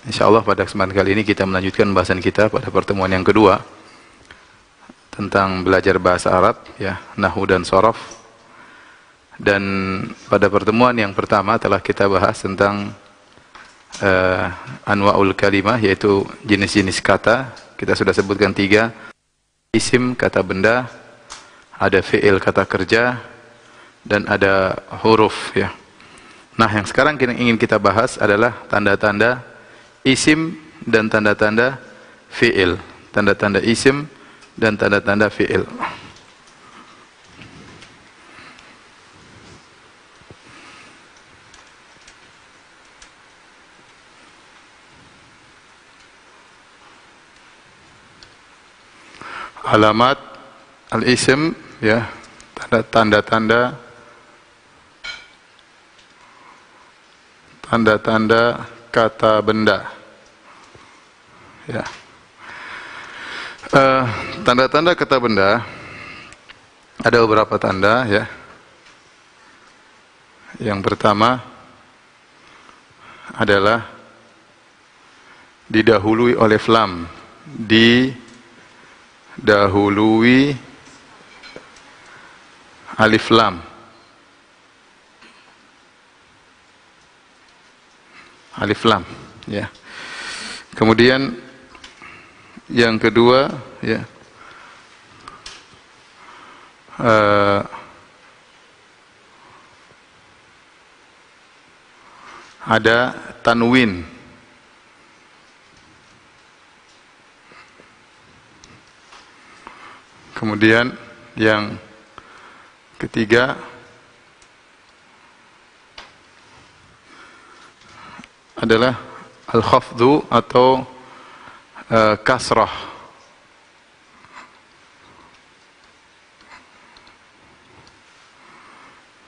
Insyaallah pada kesempatan kali ini kita melanjutkan bahasan kita pada pertemuan yang kedua tentang belajar bahasa Arab, ya, nahwu dan shoraf. Dan pada pertemuan yang pertama telah kita bahas tentang anwa'ul kalimah, yaitu jenis-jenis kata. Kita sudah sebutkan 3: isim, kata benda, ada fi'il, kata kerja, dan ada huruf, ya. Nah, yang sekarang ingin kita bahas adalah tanda-tanda isim dan tanda-tanda fi'il. Tanda-tanda isim dan tanda-tanda fi'il. Alamat al-isim, ya, tanda-tanda kata benda, ya. Tanda-tanda kata benda ada beberapa tanda, ya. Yang pertama adalah didahului oleh lam, didahului alif lam. Alif lam, ya. Kemudian yang kedua, ya, ada tanwin. Kemudian yang ketiga adalah al-khafdu atau kasrah.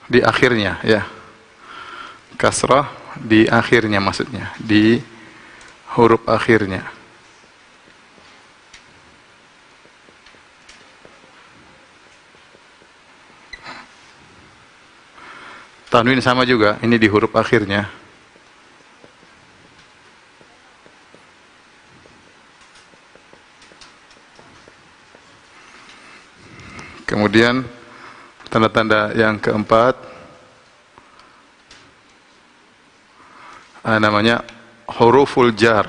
Di akhirnya, ya. Kasrah di akhirnya, maksudnya di huruf akhirnya. Tanwin sama juga, ini di huruf akhirnya. Kemudian tanda-tanda yang keempat namanya huruful jar.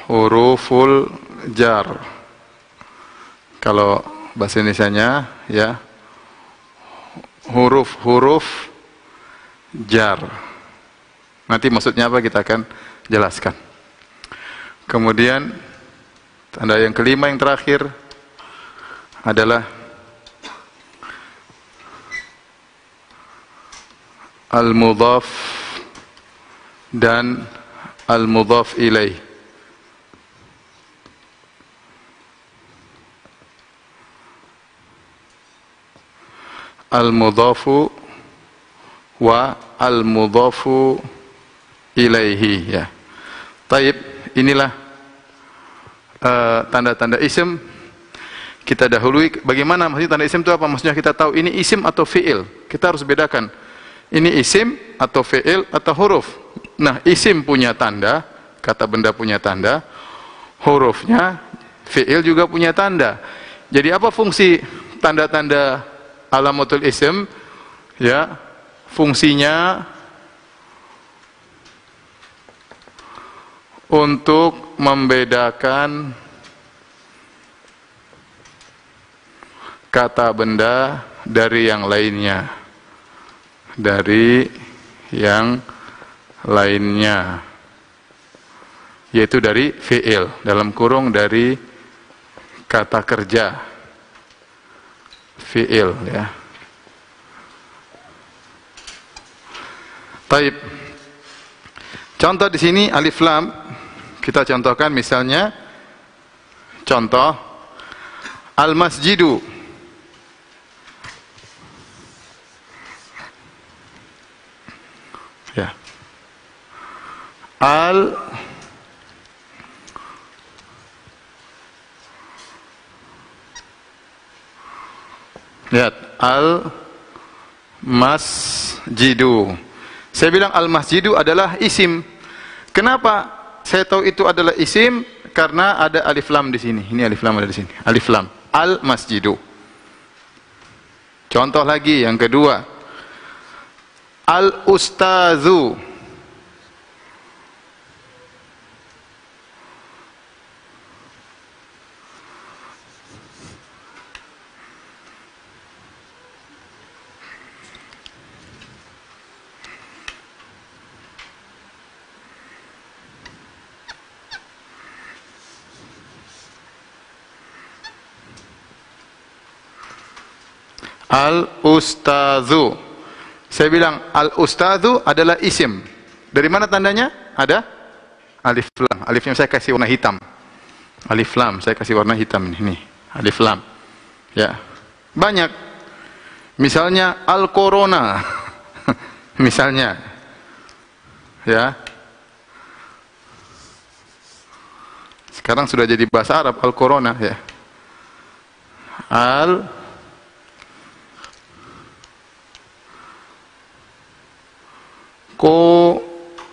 Huruful jar. Kalau bahasa Indonesianya, ya, huruf-huruf jar. Nanti maksudnya apa kita akan jelaskan. Kemudian tanda yang kelima, yang terakhir adalah al-mudhaf dan al-mudhaf ilaih. Al-mudhafu wa al-mudhafu ilaihi, ya. Taib. Inilah tanda-tanda isim. Kita dahului bagaimana maksudnya tanda isim itu apa? Maksudnya kita tahu ini isim atau fi'il. Kita harus bedakan. Ini isim atau fi'il atau huruf. Nah, isim punya tanda, kata benda punya tanda, hurufnya, fi'il juga punya tanda. Jadi apa fungsi tanda-tanda alamatul isim? Ya, fungsinya untuk membedakan kata benda dari yang lainnya. Dari yang lainnya. Yaitu dari fi'il, dalam kurung dari kata kerja. Fi'il, ya. Taib. Contoh di sini alif lam. Kita contohkan misalnya, contoh al-masjidu. Ya. Lihat, masjidu. Saya bilang al-masjidu adalah isim. Kenapa saya tahu itu adalah isim? Karena ada alif lam di sini. Ini alif lam ada di sini. Alif lam. Al-masjidu. Contoh lagi yang kedua. Al-ustazu. Al-ustazu. Saya bilang al-ustazu adalah isim. Dari mana tandanya? Ada alif lam. Alifnya saya kasih warna hitam. Alif lam saya kasih warna hitam ini. Alif lam. Ya. Banyak. Misalnya al-corona. Misalnya. Ya. Sekarang sudah jadi bahasa Arab al-corona ya.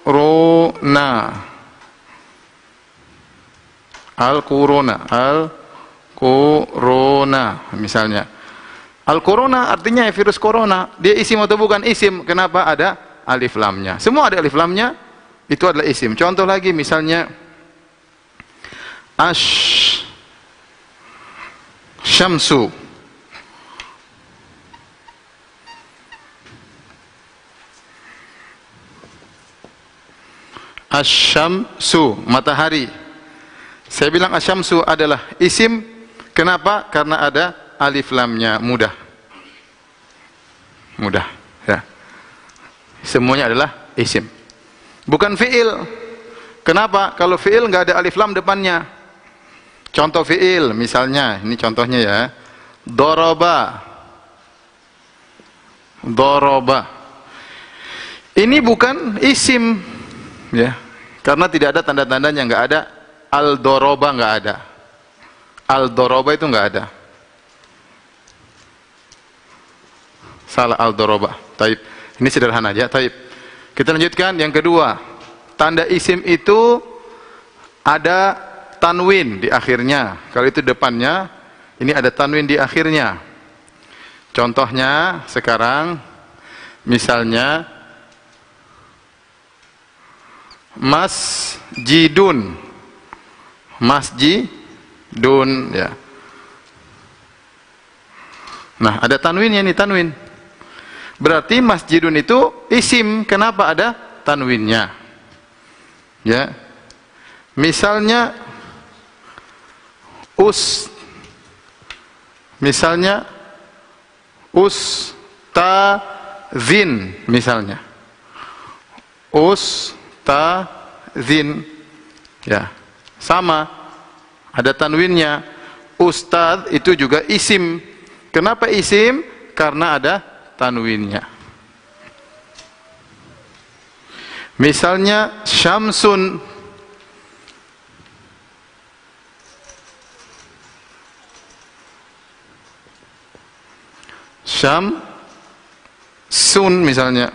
Corona. Al-corona misalnya. Al-corona artinya virus corona. Dia isim atau bukan isim? Kenapa ada alif lamnya? Semua ada alif lamnya. Itu adalah isim. Contoh lagi misalnya syamsu. Asyamsu, matahari. Saya bilang asyamsu adalah isim. Kenapa? Karena ada alif lamnya. Mudah. Mudah. Ya. Semuanya adalah isim. Bukan fi'il. Kenapa? Kalau fi'il nggak ada alif lam depannya. Contoh fi'il, misalnya, ini contohnya ya. Doroba. Doroba. Ini bukan isim. Ya, karena tidak ada tanda-tandanya, nggak ada al-doroba, nggak ada al-doroba, itu nggak ada. Salah al-doroba. Taib. Ini sederhana aja. Taib. Kita lanjutkan yang kedua. Tanda isim itu ada tanwin di akhirnya. Kalau itu depannya, ini ada tanwin di akhirnya. Contohnya sekarang, misalnya masjidun. Masjidun ya. Nah, ada tanwinnya nih, tanwin. Berarti masjidun itu isim. Kenapa ada tanwinnya? Ya. Misalnya misalnya ustazin misalnya. Ustazin ya, sama ada tanwinnya. Ustaz itu juga isim. Kenapa isim? Karena ada tanwinnya. Misalnya syamsun. Syamsun misalnya.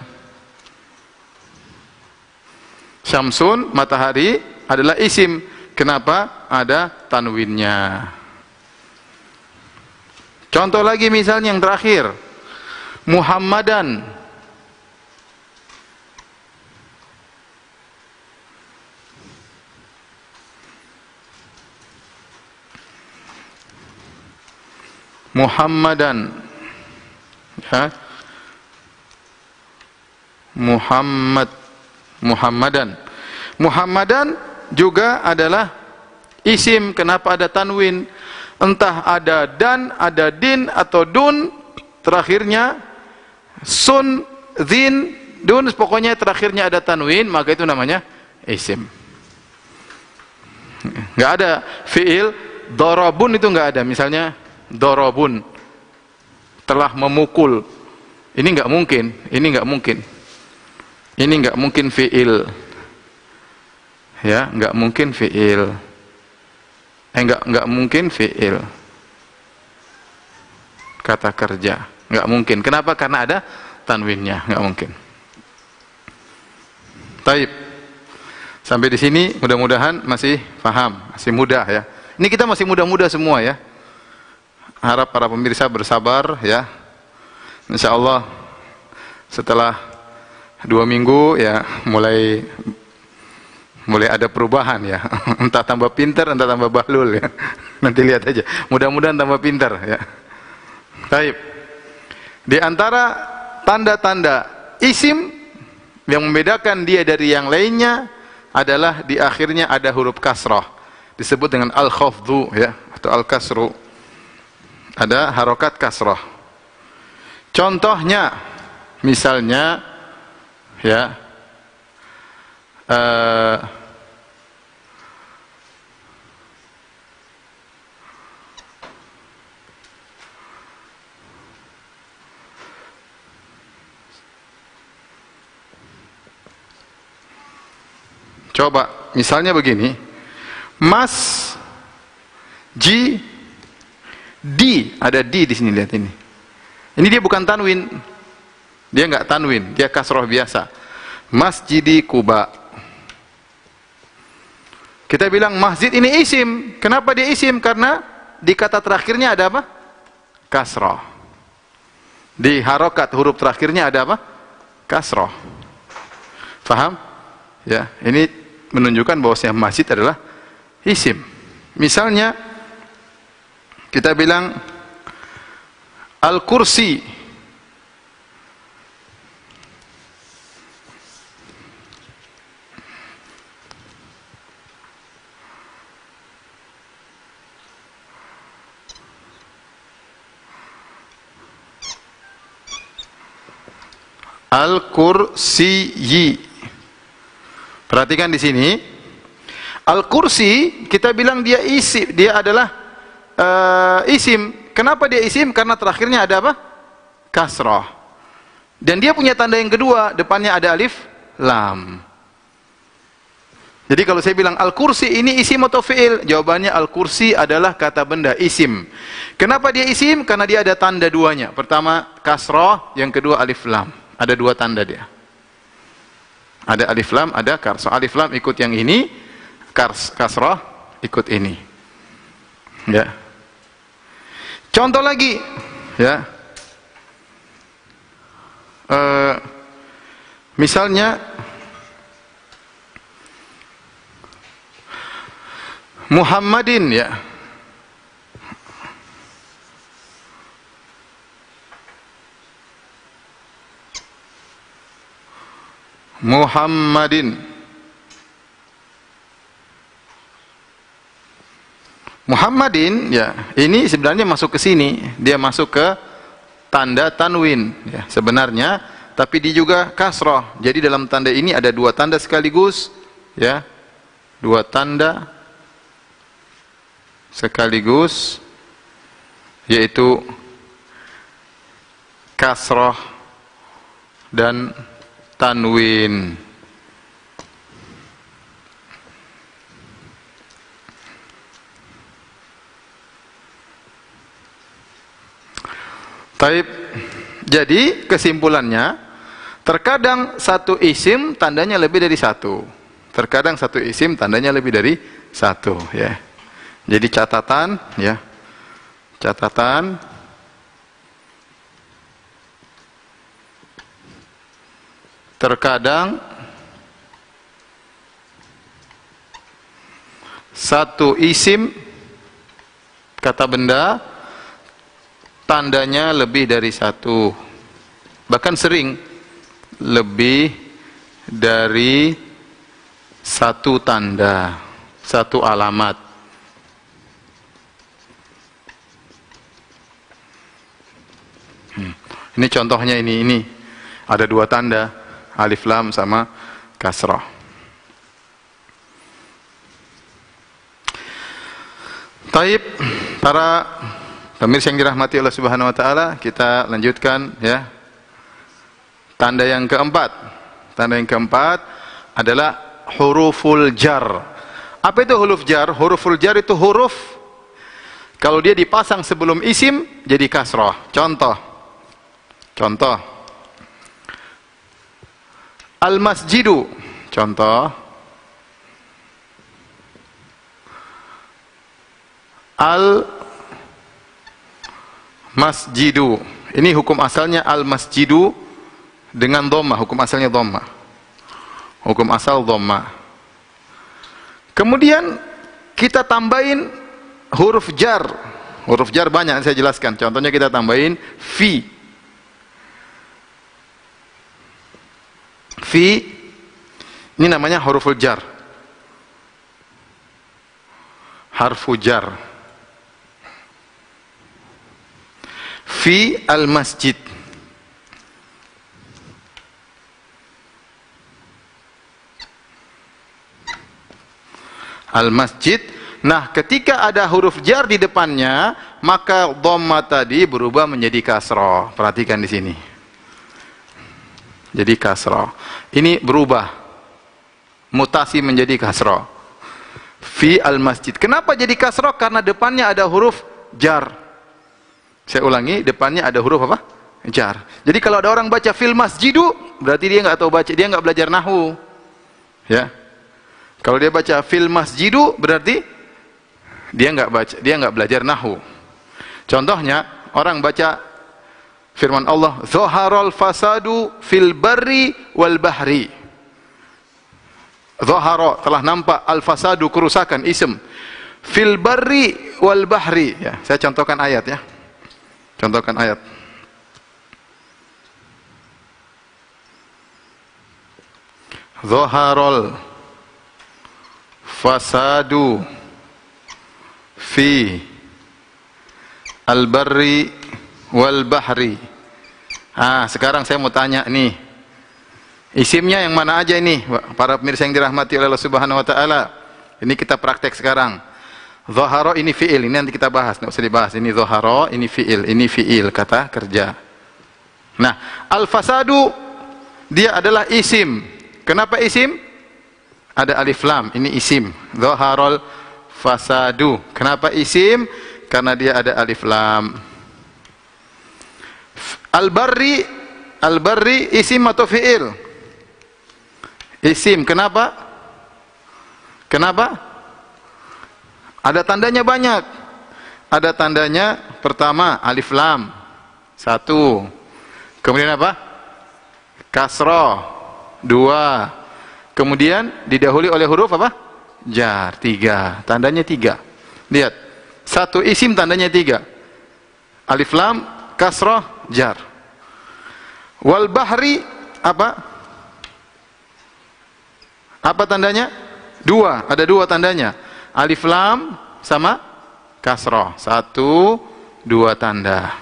Syamsun, matahari, adalah isim. Kenapa? Ada tanwinnya. Contoh lagi misalnya yang terakhir. Muhammadan. Muhammadan. Ya. Muhammadan. Muhammadan juga adalah isim. Kenapa ada tanwin? Entah ada dan, ada din atau dun, terakhirnya sun, zin, dun, pokoknya terakhirnya ada tanwin, maka itu namanya isim. Nggak ada fiil dorobun, itu nggak ada. Misalnya dorobun, telah memukul. Ini nggak mungkin. Ini nggak mungkin. Ini nggak mungkin fiil. Ya, nggak mungkin fiil. Nggak mungkin fiil. Kata kerja, nggak mungkin. Kenapa? Karena ada tanwinnya, nggak mungkin. Taib. Sampai di sini mudah-mudahan masih paham, masih mudah ya. Ini kita masih muda-muda semua ya. Harap para pemirsa bersabar ya. Insya Allah setelah 2 minggu ya mulai ada perubahan ya. Entah tambah pintar, entah tambah bahlul ya. Nanti lihat aja. Mudah-mudahan tambah pintar ya. Taib. Di antara tanda-tanda isim yang membedakan dia dari yang lainnya adalah di akhirnya ada huruf kasrah, disebut dengan al-khafdhu ya, atau al-kasru. Ada harokat kasrah. Contohnya misalnya ya coba misalnya begini, mas ji di, ada di sini, lihat ini. Ini dia bukan tanwin, dia nggak tanwin, dia kasroh biasa. Masjidi Kuba. Kita bilang masjid ini isim. Kenapa dia isim? Karena di kata terakhirnya ada apa? Kasroh. Di harokat huruf terakhirnya ada apa? Kasroh. Faham? Ya, ini menunjukkan bahwasanya masjid adalah isim. Misalnya kita bilang al-kursi. Al-kursiyi. Perhatikan di sini. Al-kursi kita bilang dia isim, dia adalah isim. Kenapa dia isim? Karena terakhirnya ada apa? Kasrah. Dan dia punya tanda yang kedua, depannya ada alif lam. Jadi kalau saya bilang al-kursi ini isim atau fi'il? Jawabannya al-kursi adalah kata benda, isim. Kenapa dia isim? Karena dia ada tanda duanya. Pertama kasrah, yang kedua alif lam. Ada 2 tanda dia. Ada alif lam, ada kasrah. Alif lam ikut yang ini, kasrah ikut ini. Ya. Contoh lagi, ya. Misalnya Muhammadin ya. Muhammadin. Muhammadin ya, ini sebenarnya masuk ke sini, dia masuk ke tanda tanwin ya sebenarnya, tapi dia juga kasrah. Jadi dalam tanda ini ada 2 tanda sekaligus ya. 2 tanda sekaligus, yaitu kasrah dan tanwin. Taib. Jadi kesimpulannya, terkadang satu isim tandanya lebih dari 1. Terkadang satu isim tandanya lebih dari 1 ya. Jadi catatan ya. Catatan terkadang satu isim kata benda tandanya lebih dari 1, bahkan sering lebih dari 1 tanda, 1 alamat. Ini contohnya ini ada 2 tanda, alif lam sama kasrah. Taib, para pemirsa yang dirahmati Allah Subhanahu wa taala, kita lanjutkan ya. Tanda yang keempat. Tanda yang keempat adalah huruful jar. Apa itu huruf jar? Huruful jar itu huruf kalau dia dipasang sebelum isim jadi kasrah. Contoh Al-masjidu, contoh. Al-masjidu. Ini hukum asalnya al-masjidu dengan dhamma, hukum asalnya dhamma. Hukum asal dhamma. Kemudian kita tambahin huruf jar. Huruf jar banyak, saya jelaskan. Contohnya kita tambahin fi. Fi ini namanya huruful jar. Harfu jar. Fi al-masjid. Al-masjid. Nah, ketika ada huruf jar di depannya, maka dhamma tadi berubah menjadi kasrah. Perhatikan di sini. Jadi kasrah. Ini berubah. Mutasi menjadi kasrah. Fi al-masjid. Kenapa jadi kasrah? Karena depannya ada huruf jar. Saya ulangi, depannya ada huruf apa? Jar. Jadi kalau ada orang baca fil masjidu, berarti dia nggak tahu baca, dia nggak belajar nahwu. Ya. Kalau dia baca fil masjidu, berarti dia nggak belajar nahwu. Contohnya, orang baca firman Allah, "Zaharal fasadu fil barri wal bahri." Zahara, telah nampak, al-fasadu, kerusakan, ism. Fil barri wal bahri. Ya, saya contohkan ayat ya. Contohkan ayat. Zaharal fasadu fi al-barri wal bahri. Sekarang saya mau tanya nih. Isimnya yang mana aja ini? Para pemirsa yang dirahmati oleh Allah Subhanahu wa taala. Ini kita praktek sekarang. Zahara ini fi'il, ini nanti kita bahas, enggak usah dibahas. Ini zahara, ini fi'il, kata kerja. Nah, al-fasadu dia adalah isim. Kenapa isim? Ada alif lam, ini isim. Zaharal fasadu. Kenapa isim? Karena dia ada alif lam. Al-barri isim atau fi'il? Isim. Kenapa? Kenapa? Ada tandanya banyak. Ada tandanya, pertama alif lam, 1. Kemudian apa? Kasrah, 2. Kemudian didahului oleh huruf apa? Jar, 3. Tandanya 3. Lihat, satu isim tandanya 3. Alif lam, kasrah, jar. Wal bahri apa? Apa tandanya? 2. Ada 2 tandanya. Alif lam sama kasrah. 1, 2 tanda.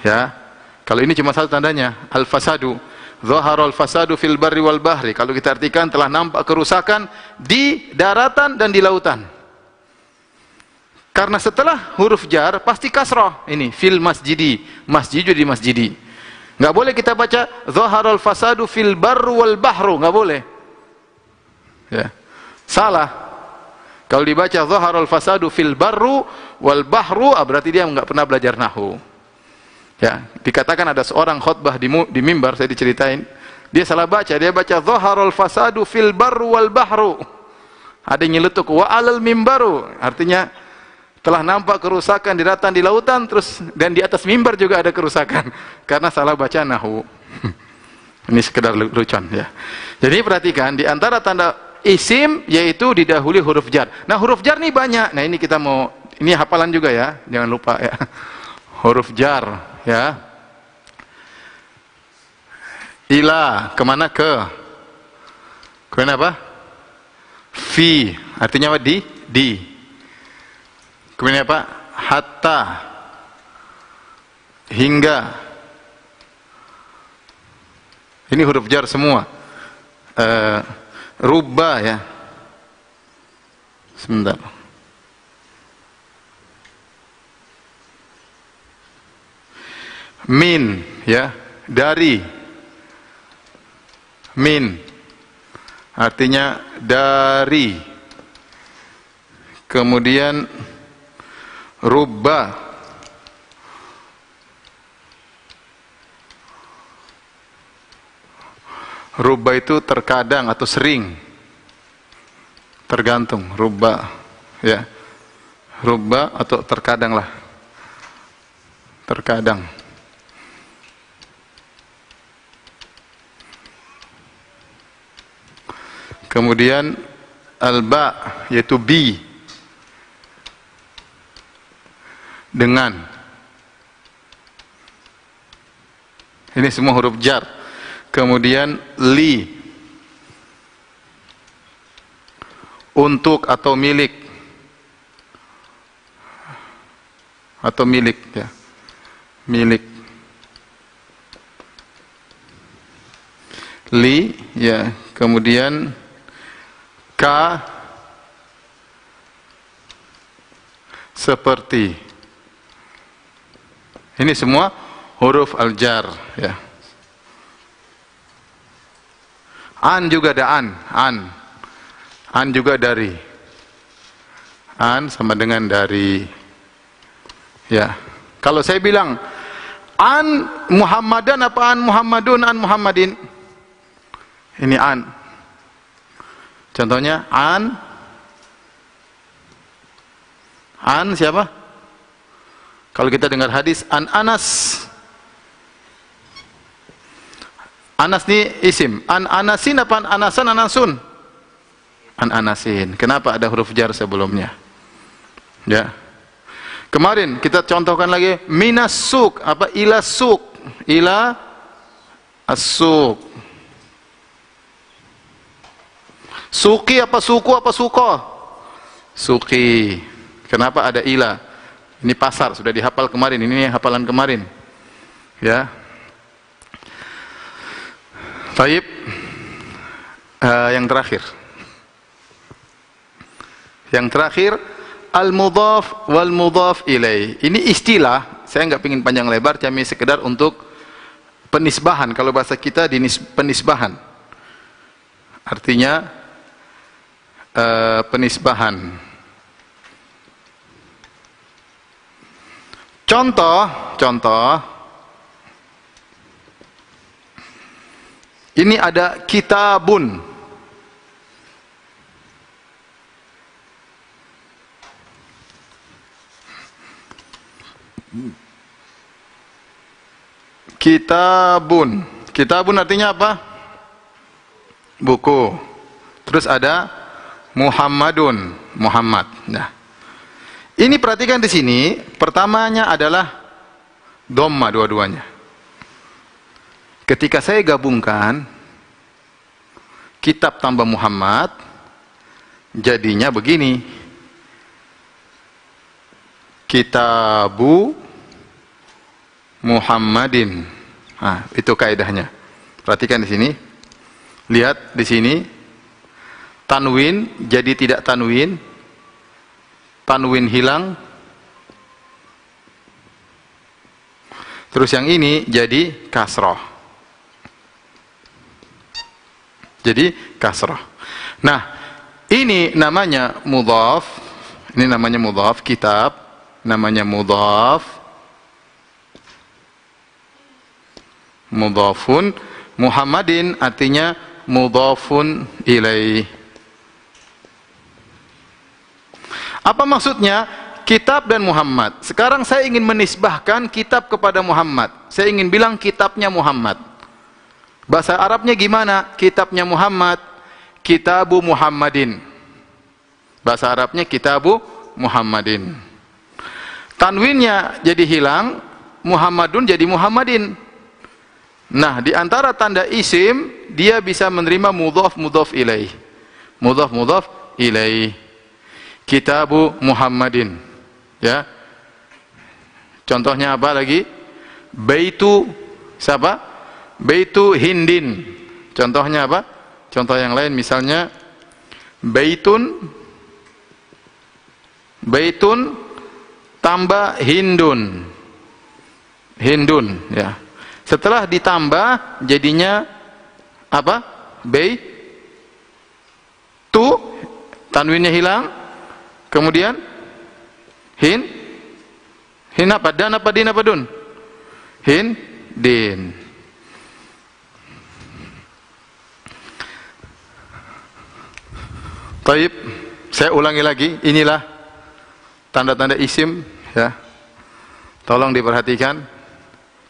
Ya. Kalau ini cuma 1 tandanya, al-fasadu. Zaharal fasadu fil barri wal bahri. Kalau kita artikan, telah nampak kerusakan di daratan dan di lautan. Karena setelah huruf jar pasti kasrah. Ini fil masjidi, masjidu di masjidi. Enggak boleh kita baca zaharal fasadu fil barru wal bahru, enggak boleh. Ya. Salah. Kalau dibaca zaharal fasadu fil barru wal bahru, berarti dia enggak pernah belajar nahwu. Ya, dikatakan ada seorang khutbah di mimbar, saya diceritain, dia salah baca, dia baca zaharal fasadu fil barru wal bahru. Ada yang nyeletuk wa alal mimbaru, artinya telah nampak kerusakan di daratan, di lautan, terus dan di atas mimbar juga ada kerusakan karena salah baca nahwu. Ini sekedar lucuan ya. Jadi perhatikan, di antara tanda isim yaitu didahului huruf jar. Nah, huruf jar nih banyak. Nah, ini kita mau, ini hafalan juga ya, jangan lupa ya. Huruf jar ya. Ila, kemana? Ke. Kemudian apa? Fi, artinya apa? Di. Kemudian apa? Hatta, hingga. Ini huruf jar semua. Rubba ya. Sebentar. Min ya, dari. Min artinya dari. Kemudian rubba, Rubba itu terkadang atau sering. Tergantung, rubba. Ya. Rubba atau terkadang lah. Terkadang. Kemudian al-ba yaitu bi, dengan. Ini semua huruf jar. Kemudian li, untuk atau milik. Atau milik ya. Milik. Li ya, kemudian ka, seperti. Ini semua huruf al-jar ya. An juga ada an. An juga dari. An sama dengan dari. Ya. Kalau saya bilang an Muhammadan apa an Muhammadun, an Muhammadin? Ini an. Contohnya an siapa? Kalau kita dengar hadis an Anas. Anas ini isim. An Anasin apa an Anasan, Anasun? An Anasin. Kenapa ada huruf jar sebelumnya? Ya. Kemarin kita contohkan lagi minas suk apa ila suk, ila as-suk. Suki apa suku apa suko? Suki. Kenapa ada ila? Ini pasar, sudah dihafal kemarin. Ini hafalan kemarin. Ya. Baik. Yang terakhir. Yang terakhir, al-mudhaf wal mudhaf ilaih. Ini istilah, saya nggak ingin panjang lebar, cuma sekedar untuk penisbahan. Kalau bahasa kita penisbahan. Artinya penisbahan. Contoh. Ini ada kitabun. Kitabun artinya apa? Buku. Terus ada Muhammadun, Muhammad. Nah, ini perhatikan di sini. Pertamanya adalah dhamma dua-duanya. Ketika saya gabungkan kitab tambah Muhammad, jadinya begini. Kitabu Muhammadin. Nah, itu kaidahnya. Perhatikan di sini. Lihat di sini. Tanwin jadi tidak tanwin. Tanwin hilang. Terus yang ini jadi kasroh. Jadi kasroh. Nah, ini namanya mudhaf. Ini namanya mudhaf. Kitab namanya mudhaf. Mudhafun. Muhammadin artinya mudhafun ilaih. Apa maksudnya? Kitab dan Muhammad. Sekarang saya ingin menisbahkan kitab kepada Muhammad. Saya ingin bilang kitabnya Muhammad. Bahasa Arabnya gimana? Kitabnya Muhammad. Kitabu Muhammadin. Bahasa Arabnya kitabu Muhammadin. Tanwinnya jadi hilang. Muhammadun jadi Muhammadin. Nah, di antara tanda isim, dia bisa menerima mudhaf ilaih. Mudhaf ilaih. Kitabu Muhammadin. Ya. Contohnya apa lagi? Baitu siapa? Baitu Hindin. Contohnya apa? Contoh yang lain misalnya baitun tambah Hindun. Hindun, ya. Setelah ditambah jadinya apa? Tu, tanwinnya hilang. Kemudian hin apa? Dan apa din apa dun? Din. Taib, saya ulangi lagi, inilah tanda-tanda isim, ya. Tolong diperhatikan.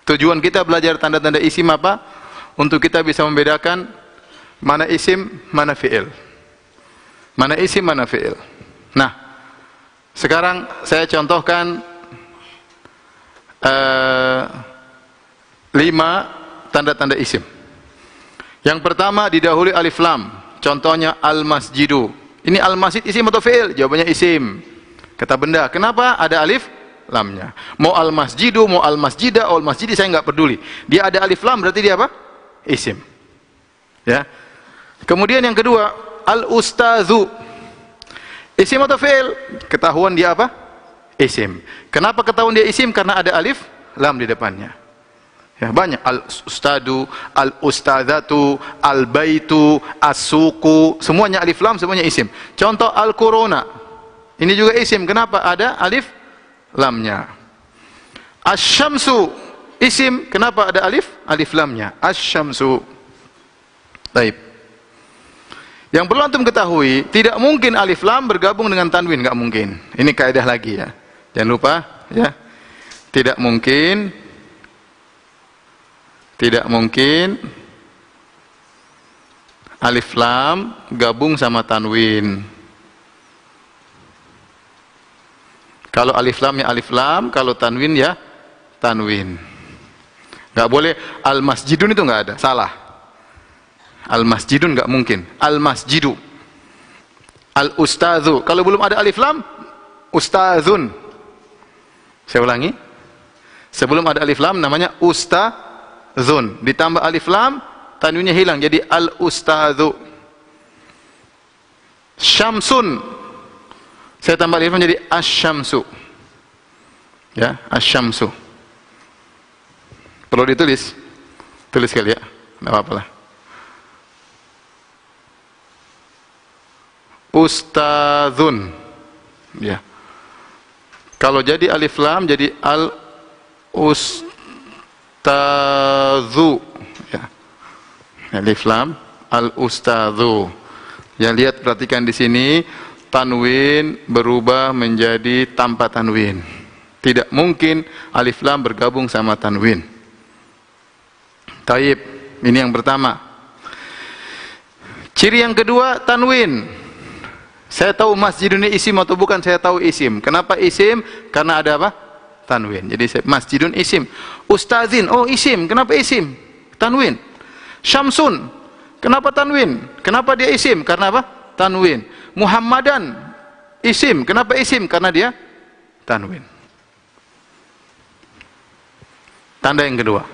Tujuan kita belajar tanda-tanda isim apa? Untuk kita bisa membedakan mana isim, mana fi'il. Mana isim, mana fi'il. Nah, sekarang saya contohkan 5 tanda-tanda isim. Yang pertama didahului alif lam. Contohnya al-masjidu. Ini al-masjid isim atau fi'il? Jawabannya isim. Kata benda. Kenapa ada alif lamnya? Mau al-masjidu, mau al-masjida, mau al-masjidi, saya nggak peduli. Dia ada alif lam berarti dia apa? Isim. Ya. Kemudian yang kedua, al-ustadzu. Isim atau fi'il? Ketahuan dia apa? Isim. Kenapa ketahuan dia isim? Karena ada alif lam di depannya. Ya, banyak al-ustadu, al-ustadzatu, al-baitu, as-suku, semuanya alif lam, semuanya isim. Contoh al-corona. Ini juga isim. Kenapa? Ada alif lamnya. Asy-syamsu isim. Kenapa ada alif lamnya? Asy-syamsu. Baik. Yang perlu antum ketahui, tidak mungkin alif lam bergabung dengan tanwin, enggak mungkin. Ini kaidah lagi ya. Jangan lupa ya. Tidak mungkin alif lam gabung sama tanwin. Kalau alif lamnya alif lam, kalau tanwin ya tanwin. Enggak boleh al-masjidun, itu enggak ada, salah. Al-masjidun enggak mungkin. Al-masjidu. Al-ustadzu. Kalau belum ada alif lam, ustadzun. Saya ulangi. Sebelum ada alif lam namanya ustadzun. Ditambah alif lam, tanwinnya hilang jadi al-ustadzu. Syamsun. Saya tambah alif lam jadi asy-syamsu. Ya, asy-syamsu. Perlu ditulis. Tulis kali ya. Enggak apa-apa lah. Ustadzun. Ya. Kalau jadi alif lam jadi al ustadzu. Ya. Alif lam al ustadzu. Ya, lihat, perhatikan di sini tanwin berubah menjadi tanpa tanwin. Tidak mungkin alif lam bergabung sama tanwin. Taib. Ini yang pertama. Ciri yang kedua, tanwin. Saya tahu masjid ini isim atau bukan, saya tahu isim. Kenapa isim? Karena ada apa? Tanwin. Jadi masjidun isim. Ustazin, oh isim. Kenapa isim? Tanwin. Syamsun. Kenapa tanwin? Kenapa dia isim? Karena apa? Tanwin. Muhammadan isim. Kenapa isim? Karena dia tanwin. Tanda yang kedua.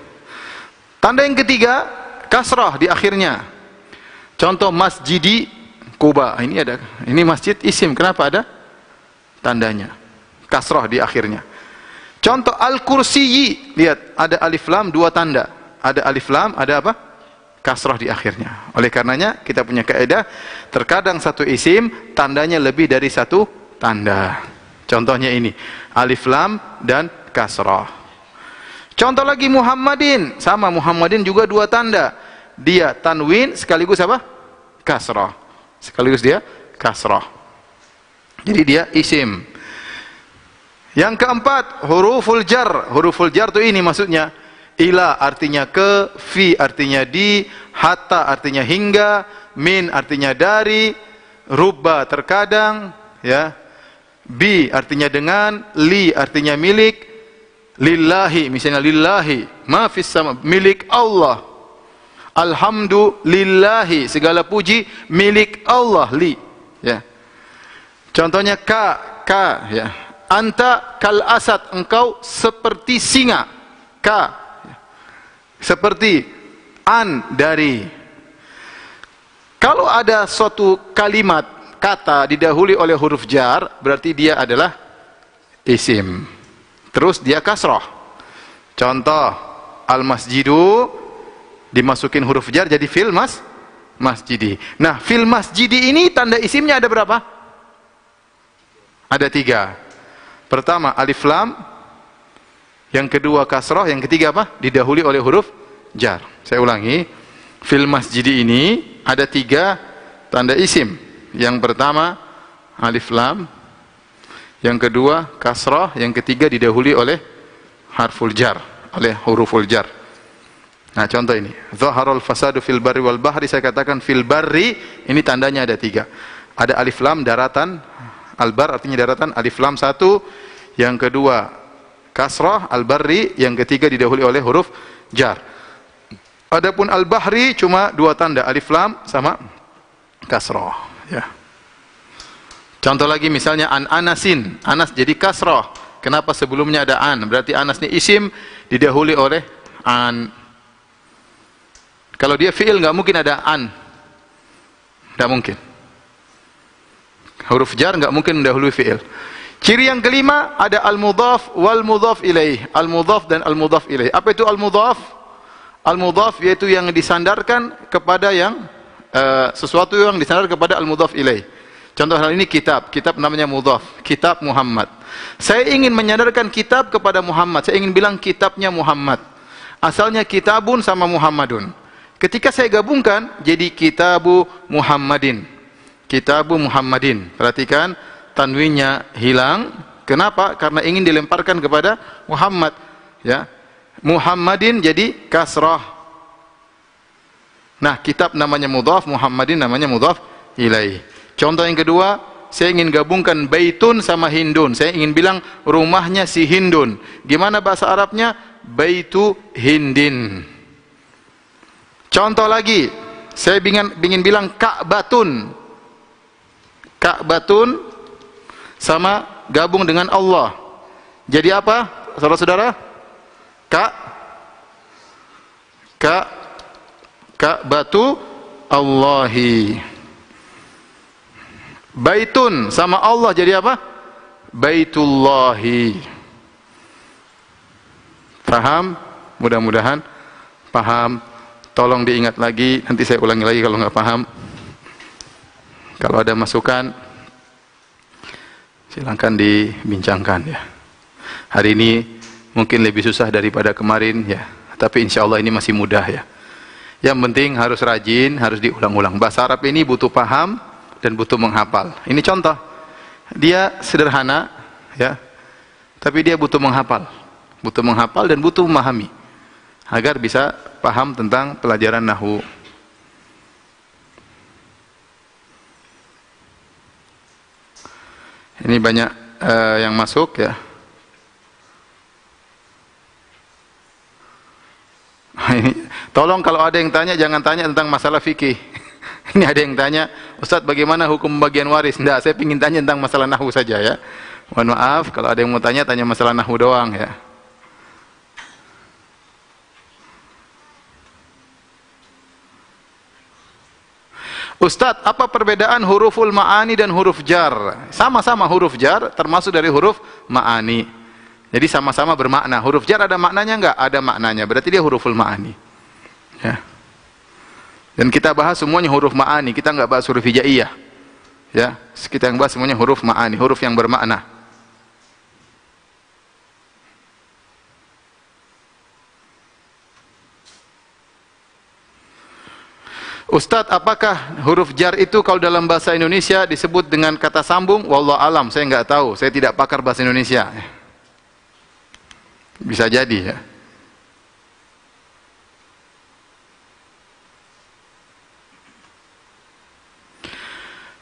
Tanda yang ketiga, kasrah di akhirnya. Contoh masjidi Kuba, ini masjid isim. Kenapa ada tandanya? Kasrah di akhirnya. Contoh al-kursiyyi, lihat ada alif lam, 2 tanda. Ada alif lam, ada apa? Kasrah di akhirnya. Oleh karenanya kita punya kaidah, terkadang satu isim tandanya lebih dari 1 tanda. Contohnya ini, alif lam dan kasrah. Contoh lagi Muhammadin, sama Muhammadin juga 2 tanda. Dia tanwin sekaligus apa? Kasrah. Sekaligus dia kasrah. Jadi dia isim. Yang keempat, huruful jar. Huruful jar itu ini maksudnya. Ila artinya ke, fi artinya di, hatta artinya hingga, min artinya dari, rubba terkadang, ya. Bi artinya dengan, li artinya milik, lillahi misalnya lillahi, ma fis sama milik Allah. Alhamdulillahi, segala puji milik Allah, li. Ya. Contohnya ka, ya. Anta kal asad, engkau seperti singa. Ka. Seperti an, dari. Kalau ada suatu kalimat, kata didahului oleh huruf jar, berarti dia adalah isim. Terus dia kasrah. Contoh, al-masjidu dimasukin huruf jar jadi fil masjidi. Nah, fil masjidi ini tanda isimnya ada berapa? Ada 3. Pertama alif lam, yang kedua kasrah, yang ketiga apa? Didahului oleh huruf jar. Saya ulangi, fil masjidi ini ada 3 tanda isim, Yang pertama alif lam, yang kedua kasrah, yang ketiga didahului oleh harful jar, oleh huruful jar. Nah, contoh ini, zaharul fasadu fil barri wal bahri, saya katakan fil barri, ini tandanya ada 3. Ada alif lam daratan, al-bar artinya daratan, alif lam 1, yang kedua kasrah, al-barri, yang ketiga didahului oleh huruf jar. Adapun al-bahri cuma 2 tanda, alif lam sama kasrah, ya. Contoh lagi misalnya an anasin, Anas jadi kasrah. Kenapa sebelumnya ada an? Berarti Anas ini isim didahului oleh an. Kalau dia fi'il nggak mungkin ada an, nggak mungkin. Huruf jar nggak mungkin mendahului fi'il. Ciri yang kelima ada al-mudhaf wal mudhaf ilaih. Al-mudhaf dan al-mudhaf ilaih. Apa itu al-mudhaf? Al-mudhaf yaitu yang disandarkan kepada yang sesuatu yang disandar kepada al-mudhaf ilaih. Contoh hal ini kitab. Kitab namanya mudhaf. Kitab Muhammad. Saya ingin menyandarkan kitab kepada Muhammad. Saya ingin bilang kitabnya Muhammad. Asalnya kitabun sama Muhammadun. Ketika saya gabungkan jadi kitabu Muhammadin. Kitabu Muhammadin. Perhatikan tanwinnya hilang. Kenapa? Karena ingin dilemparkan kepada Muhammad. Ya. Muhammadin jadi kasrah. Nah, kitab namanya mudhaf, Muhammadin namanya mudhaf ilaih. Contoh yang kedua, saya ingin gabungkan baitun sama hindun. Saya ingin bilang rumahnya si Hindun. Gimana bahasa Arabnya? Baitu hindin. Contoh lagi, saya ingin bilang Ka'batun. Ka'batun sama gabung dengan Allah. Jadi apa, saudara-saudara? Ka'batu Allahi. Baitun sama Allah jadi apa? Baitullahi. Paham? Mudah-mudahan paham. Tolong diingat lagi, nanti saya ulangi lagi kalau nggak paham. Kalau ada masukan, silakan dibincangkan ya. Hari ini mungkin lebih susah daripada kemarin ya, tapi insya Allah ini masih mudah ya. Yang penting harus rajin, harus diulang-ulang. Bahasa Arab ini butuh paham dan butuh menghafal. Ini contoh, dia sederhana ya, tapi dia butuh menghafal dan butuh memahami agar bisa paham tentang pelajaran nahwu. Ini banyak yang masuk ya. Tolong kalau ada yang tanya jangan tanya tentang masalah fikih. Ini ada yang tanya, Ustaz bagaimana hukum bagian waris? Enggak, saya ingin tanya tentang masalah nahwu saja ya. Mohon maaf kalau ada yang mau tanya masalah nahwu doang ya. Ustadz, apa perbedaan huruful ma'ani dan huruf jar? Sama-sama huruf jar, termasuk dari huruf ma'ani. Jadi sama-sama bermakna. Huruf jar ada maknanya enggak? Ada maknanya. Berarti dia huruful ma'ani. Ya. Dan kita bahas semuanya huruf ma'ani. Kita enggak bahas huruf hijaiyah. Ya. Kita yang bahas semuanya huruf ma'ani, huruf yang bermakna. Ustadz, apakah huruf jar itu kalau dalam bahasa Indonesia disebut dengan kata sambung? Wallahu alam, saya nggak tahu. Saya tidak pakar bahasa Indonesia. Bisa jadi ya.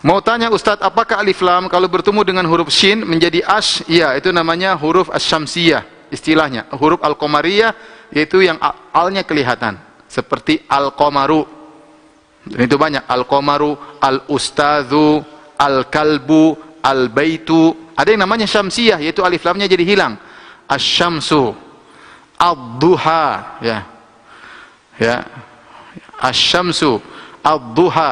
Mau tanya Ustadz, apakah alif lam kalau bertemu dengan huruf shin menjadi ash? Iya, itu namanya huruf asyamsiyah. Istilahnya huruf al-qamariyah, yaitu yang alnya kelihatan. Seperti al-qamaru. Dan itu banyak, al-qamaru, al-ustadzu, al-kalbu, al-baitu. Ada yang namanya syamsiyah, yaitu alif lamnya jadi hilang. Asy-syamsu, ad-duha, ya. Ya. Asy-syamsu, ad-duha,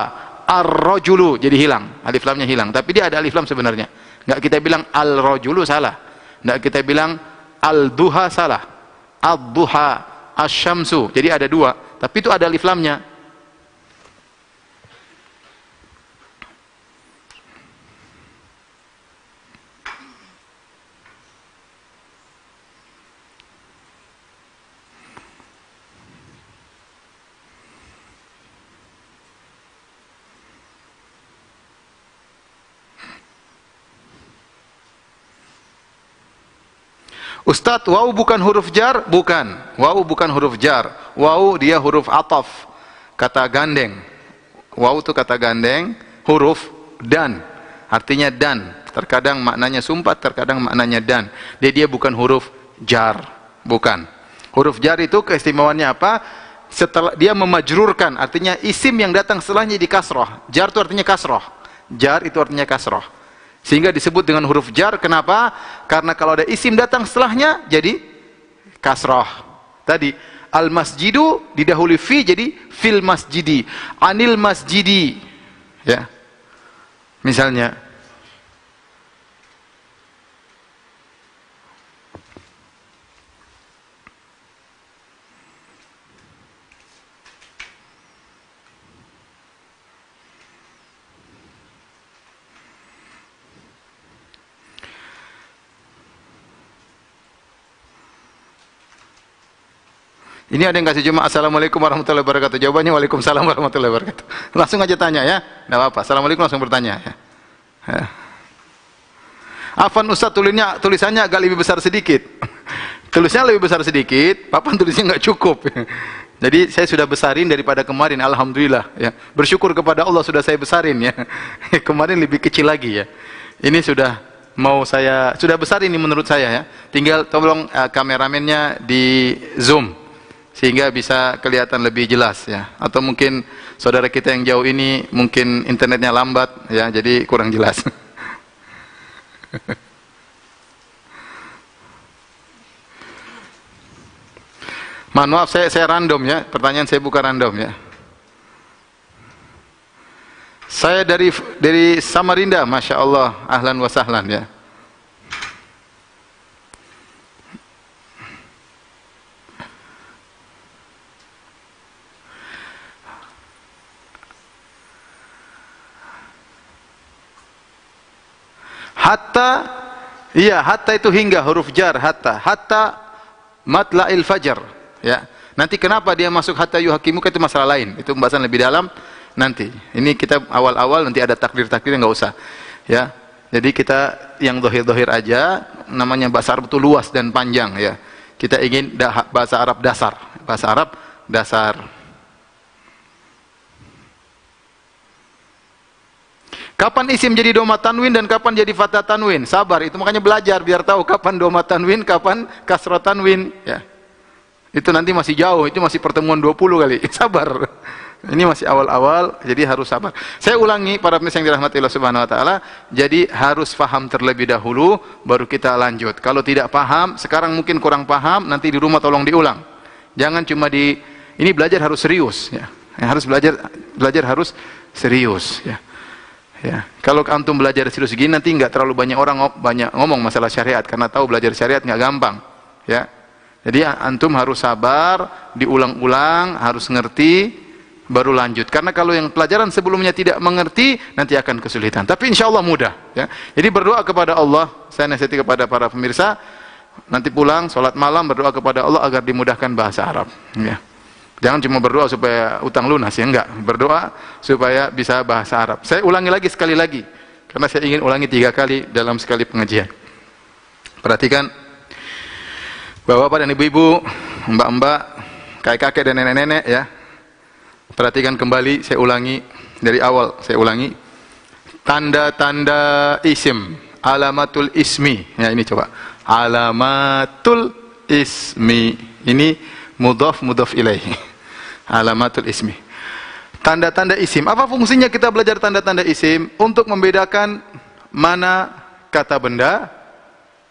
ar-rajulu jadi hilang, alif lamnya hilang. Tapi dia ada alif lam sebenarnya. Enggak kita bilang al-rajulu salah. Enggak kita bilang al-duha salah. Ad-duha, asy-syamsu. Jadi ada dua, tapi itu ada alif lamnya. Ustadz, waw bukan huruf jar? Bukan. Waw bukan huruf jar. Waw dia huruf ataf, kata gandeng. Waw itu kata gandeng, huruf dan, artinya dan. Terkadang maknanya sumpah, terkadang maknanya dan. Dia bukan huruf jar, bukan. Huruf jar itu keistimewaannya apa? Setelah dia memajrurkan, artinya isim yang datang setelahnya di kasroh. Jar itu artinya kasroh. Jar itu artinya kasroh. Sehingga disebut dengan huruf jar. Kenapa? Karena kalau ada isim datang setelahnya jadi kasroh. Tadi al masjidu didahului fi, jadi fil masjidi, anil masjidi. Ya. Misalnya ini ada yang kasih cuma assalamualaikum warahmatullahi wabarakatuh. Jawabannya waalaikumsalam warahmatullahi wabarakatuh. Langsung aja tanya ya, tidak apa-apa. Assalamualaikum langsung bertanya ya. Afan Ustaz, tulisannya agak lebih besar sedikit. Tulisnya lebih besar sedikit, papan tulisnya nggak cukup. Jadi saya sudah besarin daripada kemarin, alhamdulillah ya. Bersyukur kepada Allah sudah saya besarin ya. Kemarin lebih kecil lagi ya. Ini sudah sudah besar ini menurut saya ya. Tinggal tolong kameramennya di zoom sehingga bisa kelihatan lebih jelas ya. Atau mungkin saudara kita yang jauh ini mungkin internetnya lambat ya, jadi kurang jelas. Mohon maaf, saya random ya, pertanyaan saya bukan random ya. Saya dari Samarinda, Masya Allah, ahlan wa sahlan ya. Hatta, iya hatta itu hingga, huruf jar hatta matla'il fajar ya. Nanti kenapa dia masuk hatta yuhakimuka itu masalah lain, itu pembahasan lebih dalam nanti. Ini kita awal-awal, nanti ada takdir-takdir nggak usah ya. Jadi kita yang dohir-dohir aja, namanya bahasa Arab itu luas dan panjang ya. Kita ingin bahasa Arab dasar. Kapan isim jadi doma tanwin dan kapan jadi fathah tanwin? Sabar, itu makanya belajar biar tahu kapan doma tanwin, kapan kasrah tanwin ya. Itu nanti masih jauh, itu masih pertemuan 20 kali. Sabar. Ini masih awal-awal, jadi harus sabar. Saya ulangi para pemirsa yang dirahmati Allah Subhanahu wa taala, jadi harus paham terlebih dahulu baru kita lanjut. Kalau tidak paham, sekarang mungkin kurang paham, nanti di rumah tolong diulang. Jangan cuma ini belajar harus serius ya. Harus belajar harus serius ya. Ya, kalau antum belajar serius gini nanti nggak terlalu banyak orang banyak ngomong masalah syariat karena tahu belajar syariat nggak gampang, ya. Jadi antum harus sabar, diulang-ulang, harus ngerti, baru lanjut. Karena kalau yang pelajaran sebelumnya tidak mengerti nanti akan kesulitan. Tapi insya Allah mudah, ya. Jadi berdoa kepada Allah. Saya nasihati kepada para pemirsa, nanti pulang sholat malam berdoa kepada Allah agar dimudahkan bahasa Arab, ya. Jangan cuma berdoa supaya utang lunas ya, enggak. Berdoa supaya bisa bahasa Arab. Saya ulangi lagi sekali lagi, karena saya ingin ulangi 3 kali dalam sekali pengajian. Perhatikan, bapak-bapak dan ibu-ibu, mbak-mbak, kakek-kakek dan nenek-nenek ya. Perhatikan kembali, saya ulangi dari awal, saya ulangi. Tanda-tanda isim, alamatul ismi. Ya ini coba. Alamatul ismi. Ini mudhaf ilaihi. Alamatul ismi. Tanda-tanda isim. Apa fungsinya kita belajar tanda-tanda isim? Untuk membedakan mana kata benda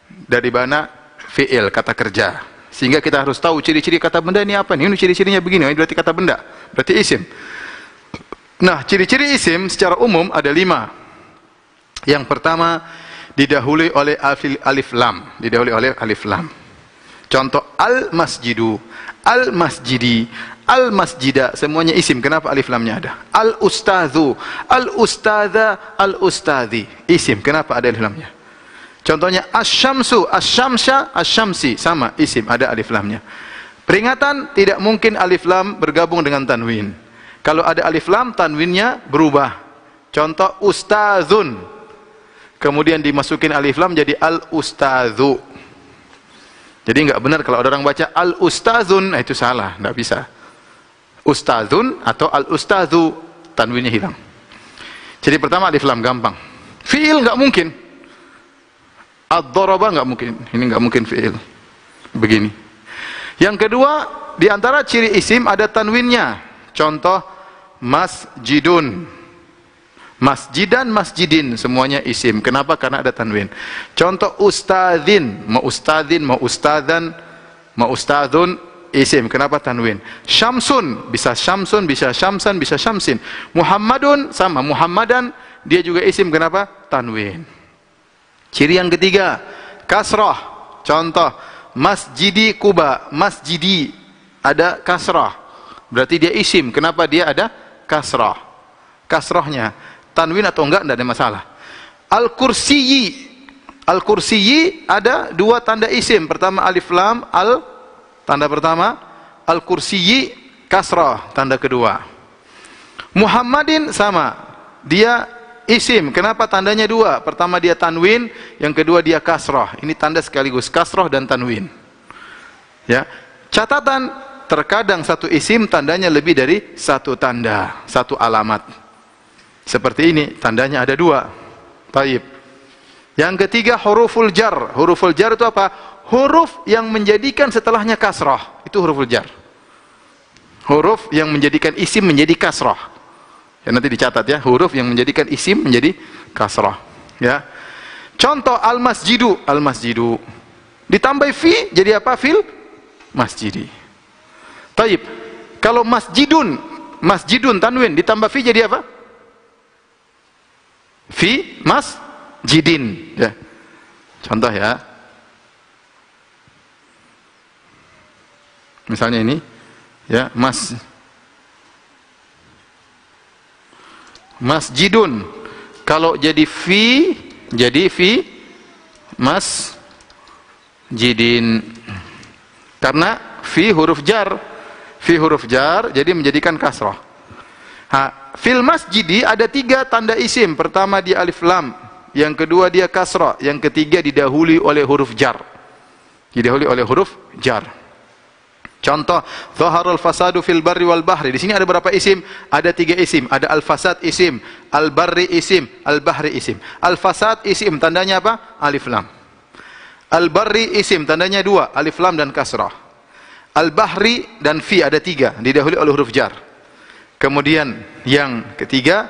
dari mana fi'il, kata kerja. Sehingga kita harus tahu ciri-ciri kata benda ini apa nih. Ini ciri-cirinya begini, ini berarti kata benda, berarti isim. Nah, ciri-ciri isim secara umum ada 5. Yang pertama, didahului oleh alif lam. Didahului oleh alif lam. Contoh, al-masjidu, al-masjidi, al-masjida, semuanya isim. Kenapa alif lamnya ada? Al-ustadzu, al-ustadza, al-ustadzi, isim. Kenapa ada alif lamnya? Contohnya asyamsu, asyamsya, asyamsi, sama isim, ada alif lamnya. Peringatan, tidak mungkin alif lam bergabung dengan tanwin. Kalau ada alif lam, tanwinnya berubah. Contoh ustadzun, kemudian dimasukin alif lam jadi al-ustadzu. Jadi nggak benar kalau ada orang baca al-ustazun, itu salah, nggak bisa. Ustazun atau al-ustazu, tanwinnya hilang. Jadi pertama alif lam gampang. Fiil nggak mungkin. Ad-daraba nggak mungkin. Ini nggak mungkin fiil. Begini. Yang kedua, di antara ciri isim ada tanwinnya. Contoh masjidun. Masjidan, masjidin, semuanya isim. Kenapa? Karena ada tanwin. Contoh ustadzin, mau ustadzin, mau ustadzan, mau ustadzun, isim. Kenapa tanwin? Syamsun, bisa syamsun, bisa syamsan, bisa syamsin. Muhammadun sama Muhammadan, dia juga isim. Kenapa? Tanwin. Ciri yang ketiga, kasrah. Contoh masjidi Kuba, masjidi ada kasrah. Berarti dia isim. Kenapa dia ada kasrah? Kasrahnya tanwin atau enggak ada masalah. Al-Kursiyyi, Al-Kursiyyi ada dua tanda isim. Pertama alif lam, al tanda pertama, Al-Kursiyyi kasrah tanda kedua. Muhammadin sama, dia isim. Kenapa tandanya dua? Pertama dia tanwin, yang kedua dia kasrah. Ini tanda sekaligus kasrah dan tanwin. Ya. Catatan, terkadang satu isim tandanya lebih dari satu tanda, satu alamat. Seperti ini, tandanya ada dua. Taib. Yang ketiga huruful jar. Huruful jar itu apa? Huruf yang menjadikan setelahnya kasrah. Itu huruful jar. Huruf yang menjadikan isim menjadi kasrah. Ya, nanti dicatat ya, huruf yang menjadikan isim menjadi kasrah. Ya. Contoh al-masjidu, al-masjidu. Ditambah fi jadi apa? Fil masjidi. Taib. Kalau masjidun, masjidun tanwin ditambah fi jadi apa? Fi masjidin. Ya. Contoh ya. Misalnya ini ya, masjidun. Kalau jadi fi masjidin. Karena fi huruf jar. Fi huruf jar jadi menjadikan kasrah. Fil masjidi ada tiga tanda isim. Pertama dia alif lam, yang kedua dia kasrah, yang ketiga didahului oleh huruf jar. Didahului oleh huruf jar. Contoh, zaharul fasadu fil barri wal bahri. Di sini ada berapa isim? Ada tiga isim. Ada al-fasad isim, al-barri isim, al-bahri isim. Al-fasad isim, tandanya apa? Alif lam. Al-barri isim, tandanya dua, alif lam dan kasrah. Al-bahri dan fi ada tiga, didahului oleh huruf jar. Kemudian yang ketiga,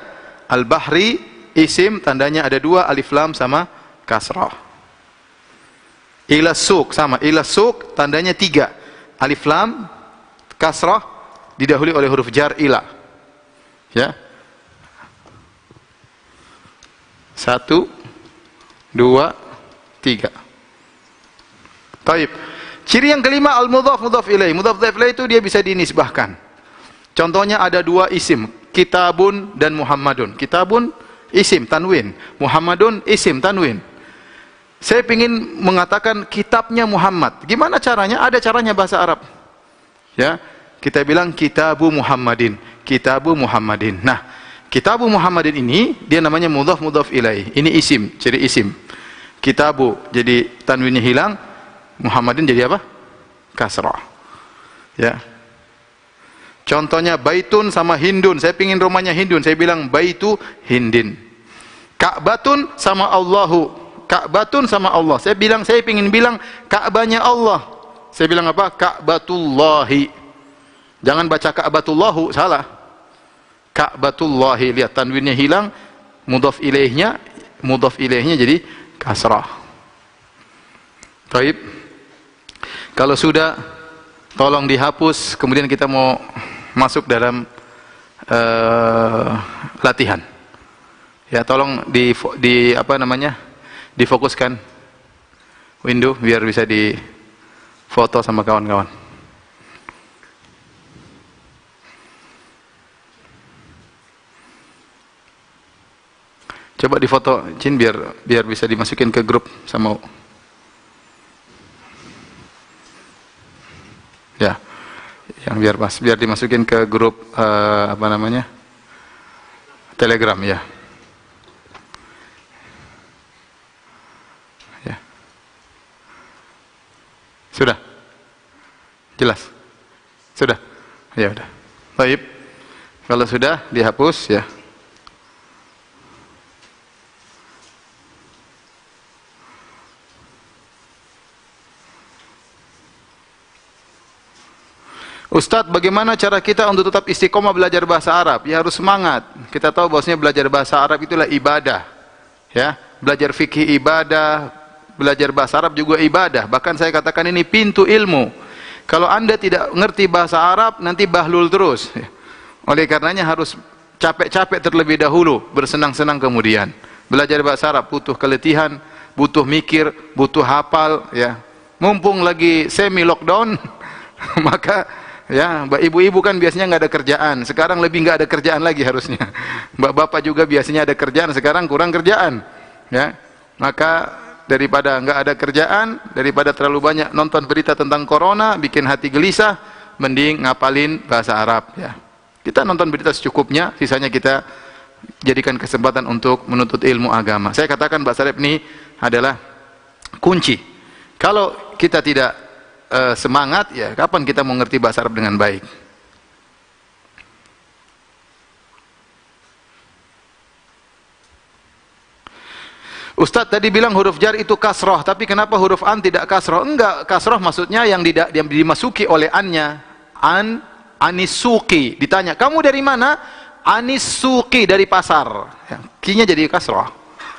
al-bahri isim, tandanya ada dua, alif lam sama kasrah. Ila suq sama, ila suq tandanya tiga, alif lam, kasrah, didahului oleh huruf jar ila. Ya. 1, 2, 3. Taib. Ciri yang kelima al-mudhaf mudhaf ilaih. Mudhaf ilaih itu dia bisa dinisbahkan. Contohnya ada dua isim, kitabun dan Muhammadun. Kitabun isim tanwin, Muhammadun isim tanwin. Saya ingin mengatakan kitabnya Muhammad. Gimana caranya? Ada caranya bahasa Arab. Ya, kita bilang kitabu Muhammadin, kitabu Muhammadin. Nah, kitabu Muhammadin ini dia namanya mudhaf mudhaf ilaih. Ini isim, ciri isim. Kitabu jadi tanwinnya hilang, Muhammadin jadi apa? Kasrah. Ya. Contohnya baitun sama hindun. Saya pingin rumahnya hindun, saya bilang baitu hindin. Ka'batun sama Allahu. Ka'batun sama Allah. Saya pingin bilang Ka'bahnya Allah. Saya bilang apa? Ka'batullahi. Jangan baca Ka'batullahu, salah. Ka'batullahi, lihat tanwinnya hilang, mudhaf ilaihnya jadi kasrah. Taib. Kalau sudah, tolong dihapus, kemudian kita mau masuk dalam latihan. Ya, tolong difokuskan window biar bisa difoto sama kawan-kawan. Coba difoto, Cin, biar bisa dimasukin ke grup sama. Ya. Yang biar dimasukin ke grup Telegram ya. Ya. Sudah? Jelas? Sudah? Ya udah. Baik. Kalau sudah dihapus ya. Ustadz, bagaimana cara kita untuk tetap istiqomah belajar bahasa Arab? Ya harus semangat. Kita tahu bahwasanya belajar bahasa Arab itulah ibadah. Ya, belajar fikih ibadah, belajar bahasa Arab juga ibadah. Bahkan saya katakan ini pintu ilmu. Kalau Anda tidak mengerti bahasa Arab, nanti bahlul terus. Oleh karenanya harus capek-capek terlebih dahulu, bersenang-senang kemudian. Belajar bahasa Arab butuh keletihan, butuh mikir, butuh hafal, ya. Mumpung lagi semi lockdown, maka ya, ibu-ibu kan biasanya nggak ada kerjaan. Sekarang lebih nggak ada kerjaan lagi harusnya. Bapak juga biasanya ada kerjaan, sekarang kurang kerjaan. Ya, maka daripada nggak ada kerjaan, daripada terlalu banyak nonton berita tentang corona, bikin hati gelisah, mending ngapalin bahasa Arab. Ya, kita nonton berita secukupnya, sisanya kita jadikan kesempatan untuk menuntut ilmu agama. Saya katakan bahasa Arab ini adalah kunci. Kalau kita tidak semangat, ya kapan kita mau ngerti bahasa Arab dengan baik? Ustadz tadi bilang huruf jar itu kasroh, tapi kenapa huruf an tidak kasroh? Enggak, kasroh maksudnya yang dimasuki oleh annya. Anisuki. Ditanya, kamu dari mana? Anisuki, dari pasar. Ya, kinya jadi kasroh.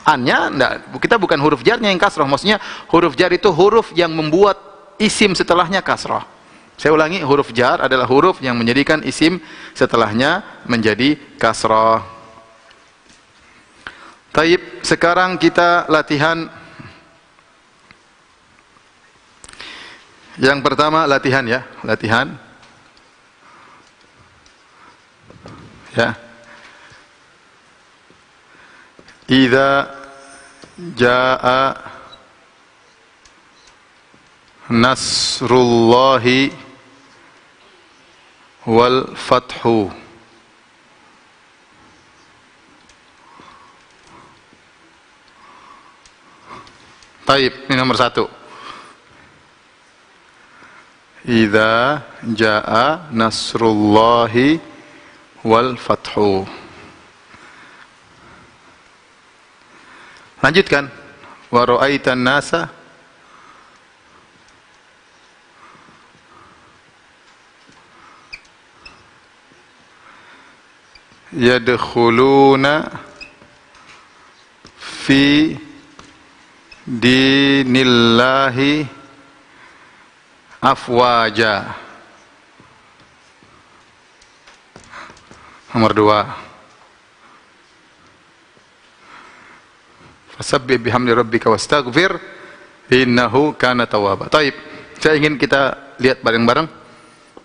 Annya enggak, kita bukan huruf jarnya yang kasroh. Maksudnya huruf jar itu huruf yang membuat isim setelahnya kasrah. Saya ulangi, huruf jar adalah huruf yang menjadikan isim setelahnya menjadi kasrah. Taib, sekarang kita latihan. Yang pertama latihan ya, latihan. Ya. Idza jaa Nasrullahi wal fathu. Taib, ini nomor 1. Idza jaa nasrullahi wal fathu. Lanjutkan. Wa ra'aitan nasa yadkhuluna fi dinillahi afwaja. Nomor 2. Fasabbih bihamdi rabbika wastaghfir innahu kana tawwaba. Taib. Saya ingin kita lihat bareng-bareng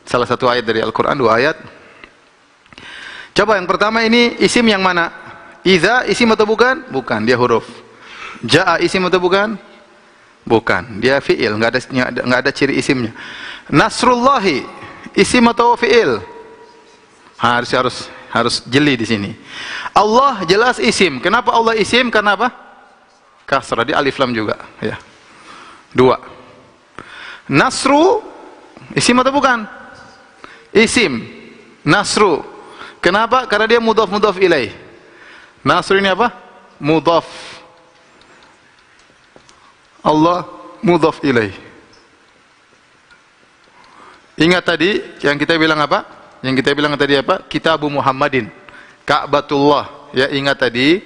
salah satu ayat dari Al-Qur'an, 2 ayat. Coba yang pertama ini isim yang mana? Idza isim atau bukan? Bukan, dia huruf. Jaa isim atau bukan? Bukan, dia fi'il, enggak ada ciri isimnya. Nasrullahi isim atau fi'il? Harus jeli di sini. Allah jelas isim. Kenapa Allah isim? Karena apa? Kasrah, di alif lam juga, ya. 2. Nasru isim atau bukan? Isim. Nasru. Kenapa? Karena dia mudhaf ilaih. Nasr ini apa? Mudhaf. Allah mudhaf ilaih. Ingat tadi yang kita bilang apa? Yang kita bilang tadi apa? Kitabu Muhammadin, Ka'batullah. Ya, ingat tadi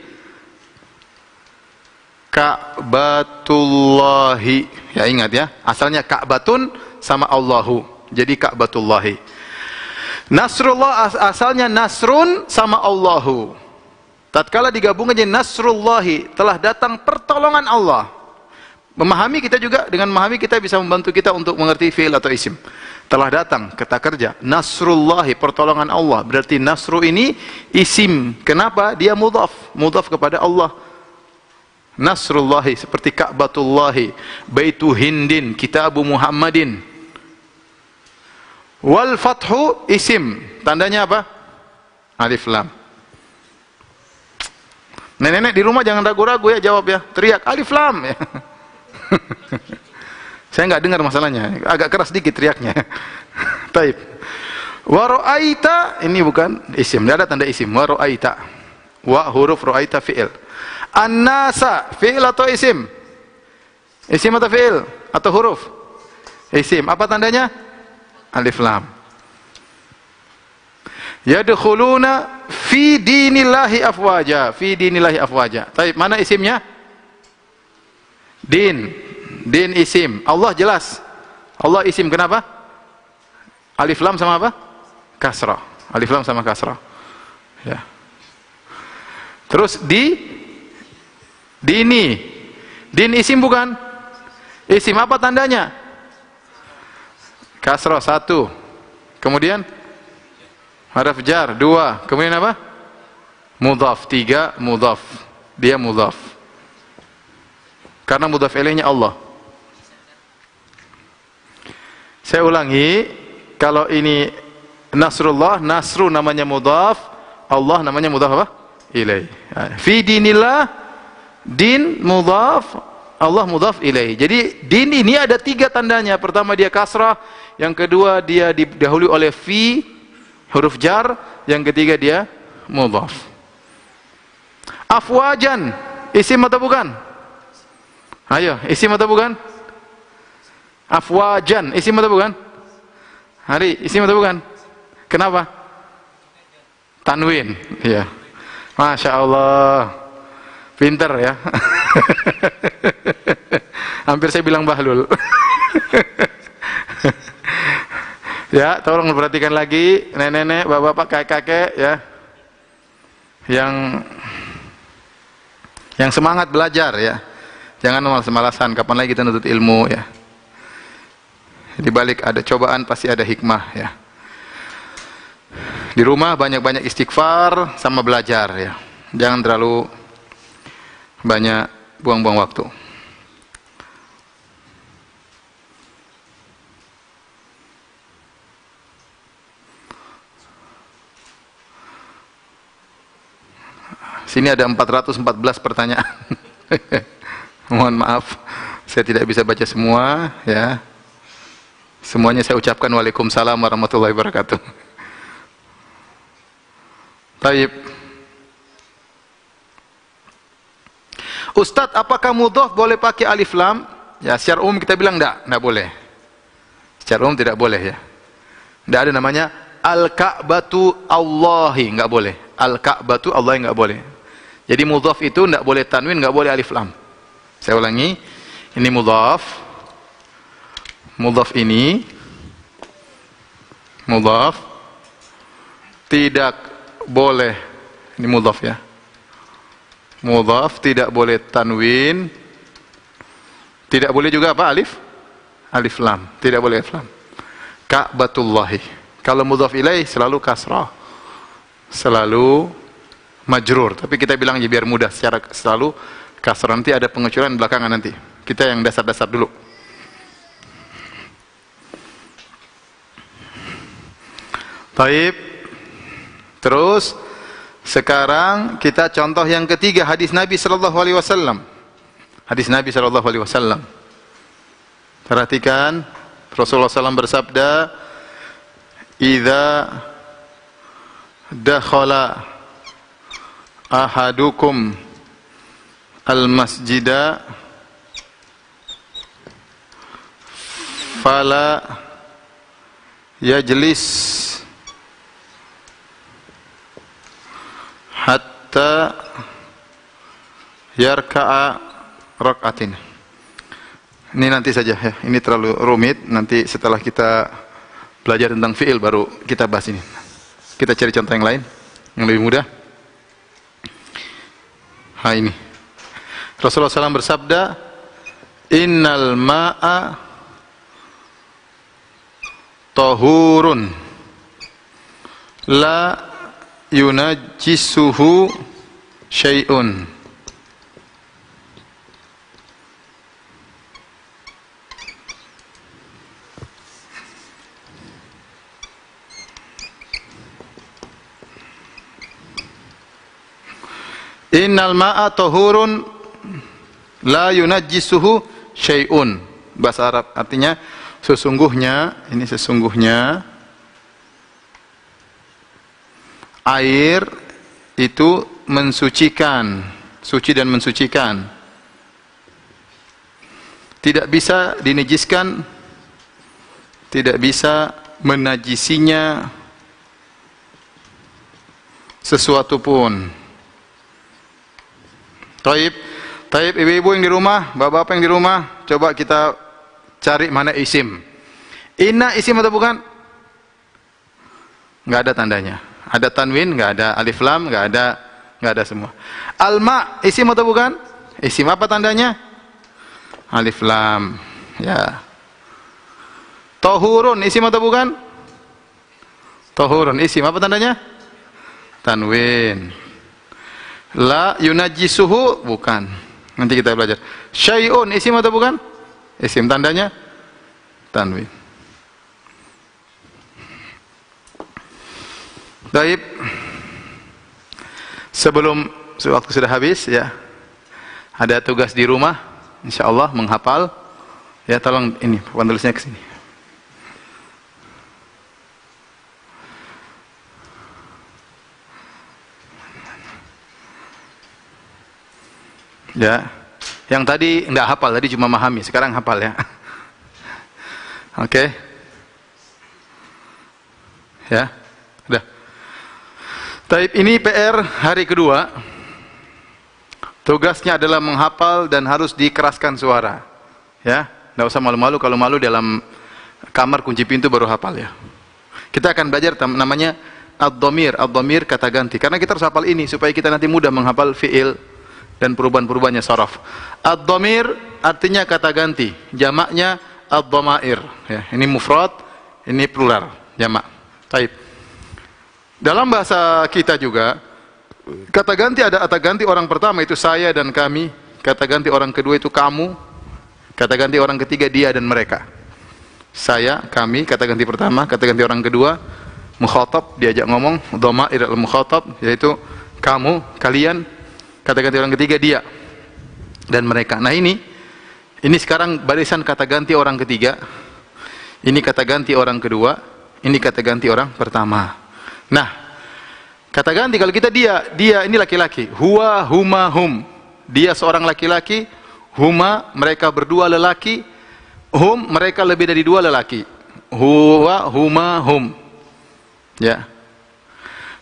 Ka'batullahi. Ya, ingat ya. Asalnya Ka'batun sama Allahu. Jadi Ka'batullahi. Nasrullah asalnya Nasrun sama Allahu. Tatkala digabungkan jadi Nasrullahi, telah datang pertolongan Allah. Memahami kita juga, dengan memahami kita bisa membantu kita untuk mengerti fi'il atau isim. Telah datang, kata kerja, Nasrullahi, pertolongan Allah. Berarti Nasru ini isim. Kenapa? Dia mudhaf kepada Allah. Nasrullahi, seperti Ka'batullahi, Baitu Hindin, Kitabu Muhammadin. Wal fathu isim, tandanya apa? Alif lam. Nenek-nenek di rumah jangan ragu-ragu ya, jawab ya, teriak alif lam ya. Saya nggak dengar masalahnya, agak keras dikit teriaknya. Taib. Wa ra'aita, ini bukan isim, tidak ada tanda isim. Wa ra'aita. Wa huruf ra'aita fi'il. An-nasa fi'il atau isim? Isim atau fi'il? Atau huruf? Isim. Apa tandanya? Alif lam. Yadkhuluna fi dinillahi afwaja. Fi dinillahi afwaja. Taib, mana isimnya? Din. Din isim. Allah jelas. Allah isim, kenapa? Alif lam sama apa? Kasrah. Alif lam sama kasrah. Ya. Terus dini. Din isim bukan? Isim, apa tandanya? Kasrah 1. Kemudian haraf jar 2. Kemudian apa? Mudhaf 3, mudhaf. Dia mudhaf. Karena mudhaf ilaihnya Allah. Saya ulangi, kalau ini Nasrullah, Nasru namanya mudhaf, Allah namanya mudhaf apa? Ilaih. Fi dinillah, din mudhaf, Allah mudhaf ilaih. Jadi din ini ada 3 tandanya. Pertama dia kasrah, yang kedua dia didahului oleh fi, huruf jar, yang ketiga dia mudhaf. Afwajan, isim atau bukan? Ayo, isim atau bukan? Afwajan, isim atau bukan? Hari, isim atau bukan? Kenapa? Tanwin, ya. Masya Allah, pinter ya. Hampir saya bilang bahlul. Ya, tolong perhatikan lagi, nenek-nenek, bapak-bapak, kakek-kakek, ya, yang semangat belajar, ya. Jangan malas-malasan. Kapan lagi kita nuntut ilmu, ya. Di balik ada cobaan pasti ada hikmah, ya. Di rumah banyak-banyak istighfar sama belajar, ya. Jangan terlalu banyak buang-buang waktu. Sini ada 414 pertanyaan. Mohon maaf, saya tidak bisa baca semua, ya. Semuanya saya ucapkan waalaikumsalam warahmatullahi wabarakatuh. Baik. Ustadz, apakah mudhaf boleh pakai alif lam? Ya, secara umum kita bilang enggak boleh. Secara umum tidak boleh, ya. Enggak ada namanya al-Ka'batu Allahi, enggak boleh. Al-Ka'batu Allahi enggak boleh. Jadi mudhaf itu enggak boleh tanwin, enggak boleh alif lam. Saya ulangi, ini mudhaf. Mudhaf ini mudhaf tidak boleh, ini mudhaf, ya. Mudhaf tidak boleh tanwin, tidak boleh juga apa? Alif lam, tidak boleh alif lam. Ka'batullahi. Kalau mudhaf ilaih selalu kasrah, selalu majrur. Tapi kita bilang aja biar mudah, secara selalu kasrah. Nanti ada pengecualian belakangan nanti. Kita yang dasar-dasar dulu. Baik. Terus sekarang kita contoh yang ketiga, hadis Nabi sallallahu alaihi wasallam. Hadis Nabi sallallahu alaihi wasallam. Perhatikan, Rasulullah SAW bersabda, "Idza dakhala ahadukum al-masjida fala yajlis hatta yarka'a rak'atin." Ini nanti saja, ya. Ini terlalu rumit. Nanti setelah kita belajar tentang fi'il baru kita bahas ini. Kita cari contoh yang lain yang lebih mudah. Ini Rasulullah SAW bersabda, "Innal ma'a tahurun la yunajjisuhu syai'un." Innal ma'a tahurun la yunajjisuhu syai'un. bahasa Arab. Artinya sesungguhnya, ini sesungguhnya air itu mensucikan, suci dan mensucikan. Tidak bisa dinajiskan, tidak bisa menajisinya sesuatu pun. Taib, ibu-ibu yang di rumah, bapak-bapak yang di rumah, coba kita cari mana isim. Inna isim atau bukan? Nggak ada tandanya. Ada tanwin, nggak ada alif lam, nggak ada semua. Alma isim atau bukan? Isim, apa tandanya? Alif lam. Ya. Tohurun isim atau bukan? Tohurun isim, apa tandanya? Tanwin. La yunajjisuhu, bukan. Nanti kita belajar. Syai'un isim atau bukan? Isim, tandanya tanwin. Baik. Sebelum waktu sudah habis ya. Ada tugas di rumah, insyaallah menghafal. Ya, tolong ini papan tulisnya ke sini. Ya, yang tadi enggak hafal, tadi cuma memahami, sekarang hafal ya. Oke. Ya, udah. Taib, ini PR hari kedua. Tugasnya adalah menghafal dan harus dikeraskan suara. Ya, enggak usah malu-malu, kalau malu dalam kamar kunci pintu baru hafal ya. Kita akan belajar namanya ad-dhamir, ad-dhamir kata ganti. Karena kita harus hafal ini supaya kita nanti mudah menghafal fi'il dan perubahan-perubahannya saraf. Ad-dhamir artinya kata ganti, jamaknya ad-dhamair. Ya, ini mufrad, ini plural, jamak. Taib. Dalam bahasa kita juga, kata ganti ada kata ganti orang pertama itu saya dan kami, kata ganti orang kedua itu kamu, kata ganti orang ketiga dia dan mereka. Saya, kami, kata ganti pertama, kata ganti orang kedua, mukhatab, diajak ngomong, dhamair al-mukhatab, yaitu kamu, kalian, kata ganti orang ketiga dia dan mereka. Nah ini sekarang barisan kata ganti orang ketiga, ini kata ganti orang kedua, ini kata ganti orang pertama. Nah, kata ganti kalau kita dia ini laki-laki, huwa, huma, hum. Dia seorang laki-laki, huma mereka berdua lelaki, hum mereka lebih dari dua lelaki. Huwa, huma, hum. Ya.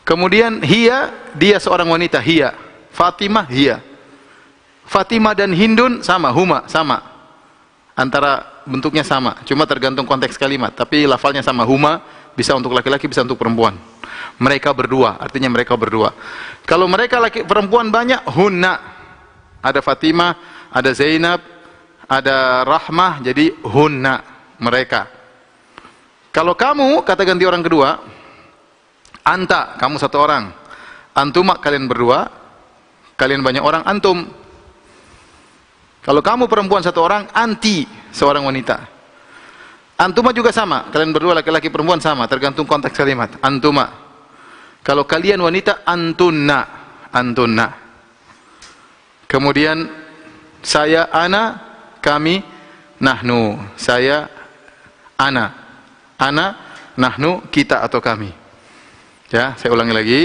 Kemudian hiya, dia seorang wanita, hiya. Fatimah, hiya. Fatimah dan Hindun sama, huma sama. Antara bentuknya sama, cuma tergantung konteks kalimat, tapi lafalnya sama. Huma bisa untuk laki-laki, bisa untuk perempuan. Mereka berdua, artinya mereka berdua. Kalau mereka laki perempuan banyak, hunna. Ada Fatimah, ada Zainab, ada Rahmah, jadi hunna, mereka. Kalau kamu, kata ganti orang kedua, anta, kamu satu orang. Antuma, kalian berdua. Kalian banyak orang, antum. Kalau kamu perempuan satu orang, anti, seorang wanita. Antuma juga sama, kalian berdua laki-laki perempuan sama, tergantung konteks kalimat. Antuma. Kalau kalian wanita, antunna, antunna. Kemudian saya, ana, kami, nahnu. Saya, ana, nahnu, kita atau kami. Ya, saya ulangi lagi.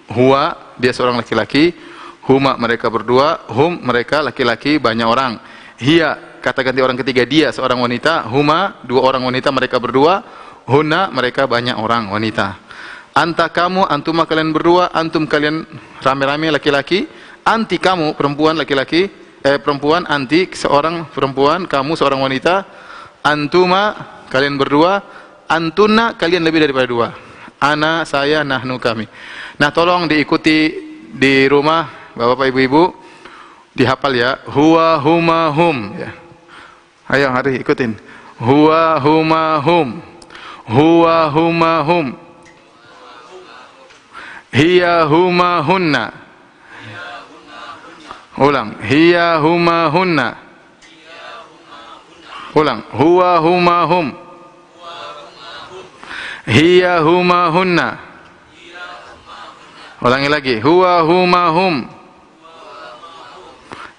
Huwa, dia seorang laki-laki. Huma, mereka berdua. Hum, mereka laki-laki banyak orang. Hiya, kata ganti orang ketiga, dia seorang wanita. Huma, dua orang wanita, mereka berdua. Hunna, mereka banyak orang wanita. Anta, kamu, antuma, kalian berdua. Antum, kalian rame-rame laki-laki. Anti, kamu perempuan laki-laki. Perempuan, anti, seorang perempuan, kamu seorang wanita. Antuma, kalian berdua. Antunna, kalian lebih daripada dua. Ana, saya, nahnu, kami. Nah, tolong diikuti di rumah, bapak, ibu-ibu, dihafal ya. Huwa, huma, hum. Ya. Ayo, hari ikutin. Huwa, huma, hum. Huwa, huma, hum. Hiya, huma, hunna. Ulang. Hiya, huma, hunna. Ulang. Huwa, huma, hum. Hiya, huma, hunna. Ulangi lagi. Huwa, huma, hum.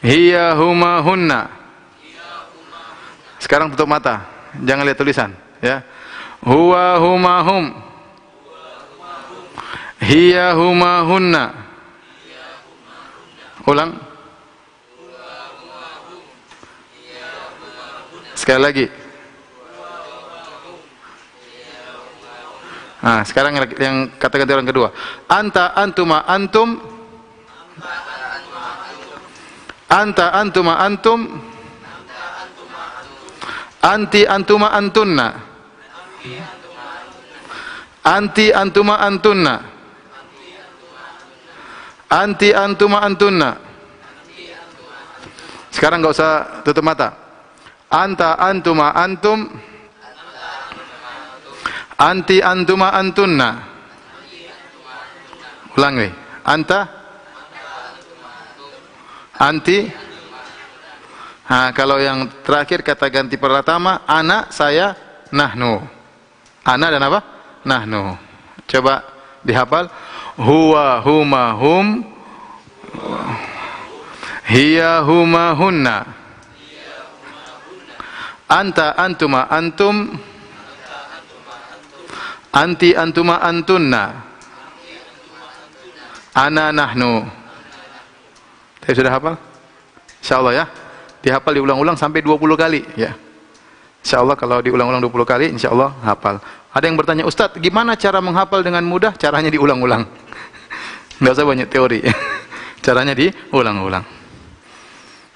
Hiya, huma, hunna. Sekarang tutup mata, jangan lihat tulisan, ya. Huwa huma hum, hiya huma hunna. Ulang. Sekali lagi. Nah, sekarang yang kata-kata orang kedua. Anta antuma antum. Anta antuma antum. Anti antuma antunna. Anti antuma antunna. Anti antuma antunna. Sekarang enggak usah tutup mata. Anta antuma antum. Anti antuma antunna. Ulangi. Anta. Anti. Nah, kalau yang terakhir kata ganti pertama, ana, saya, nahnu. Ana dan apa? Nahnu. Coba dihafal. Huwa huma hum. Hiya huma hunna. Anta antuma antum. Anti antuma antunna. Ana nahnu. Saya sudah hafal? Insyaallah ya. Dihafal diulang-ulang sampai 20 kali ya. Insyaallah kalau diulang-ulang 20 kali insyaallah hafal. Ada yang bertanya, "Ustaz, gimana cara menghafal dengan mudah?" Caranya diulang-ulang. Enggak usah banyak teori. Caranya diulang-ulang.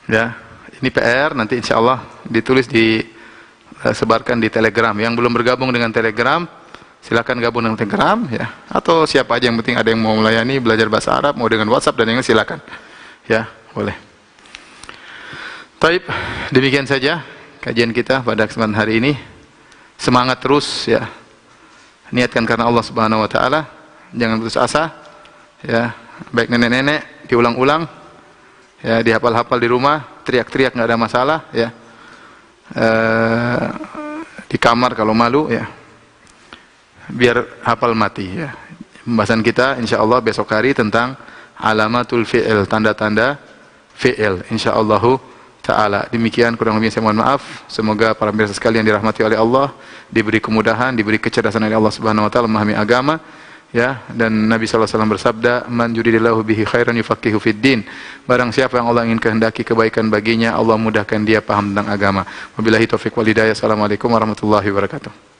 Ya, ini PR nanti insyaallah ditulis sebarkan di Telegram. Yang belum bergabung dengan Telegram, silakan gabung dengan Telegram ya, atau siapa aja yang penting ada yang mau melayani belajar bahasa Arab, mau dengan WhatsApp dan yang lain silakan. Ya, boleh. Taib, demikian saja kajian kita pada kesempatan hari ini. Semangat terus ya. Niatkan karena Allah Subhanahu wa taala, jangan putus asa. Ya, baik nenek-nenek diulang-ulang. Ya, dihafal-hafal di rumah, teriak-teriak enggak ada masalah ya. Di kamar kalau malu ya. Biar hafal mati ya. Pembahasan kita insyaallah besok hari tentang alamatul fi'il, tanda-tanda fi'il insyaallah taala. Demikian kurang lebih saya mohon maaf. Semoga para pemirsa sekalian dirahmati oleh Allah, diberi kemudahan, diberi kecerdasan oleh Allah Subhanahu wa taala memahami agama ya. Dan Nabi sallallahu alaihi wasallam bersabda, "Man yuridillahu bihi khairan yufaqihu fid din." Barang siapa yang Allah ingin kehendaki kebaikan baginya, Allah mudahkan dia paham tentang agama. Wabillahi taufiq wal hidayah. Assalamualaikum warahmatullahi wabarakatuh.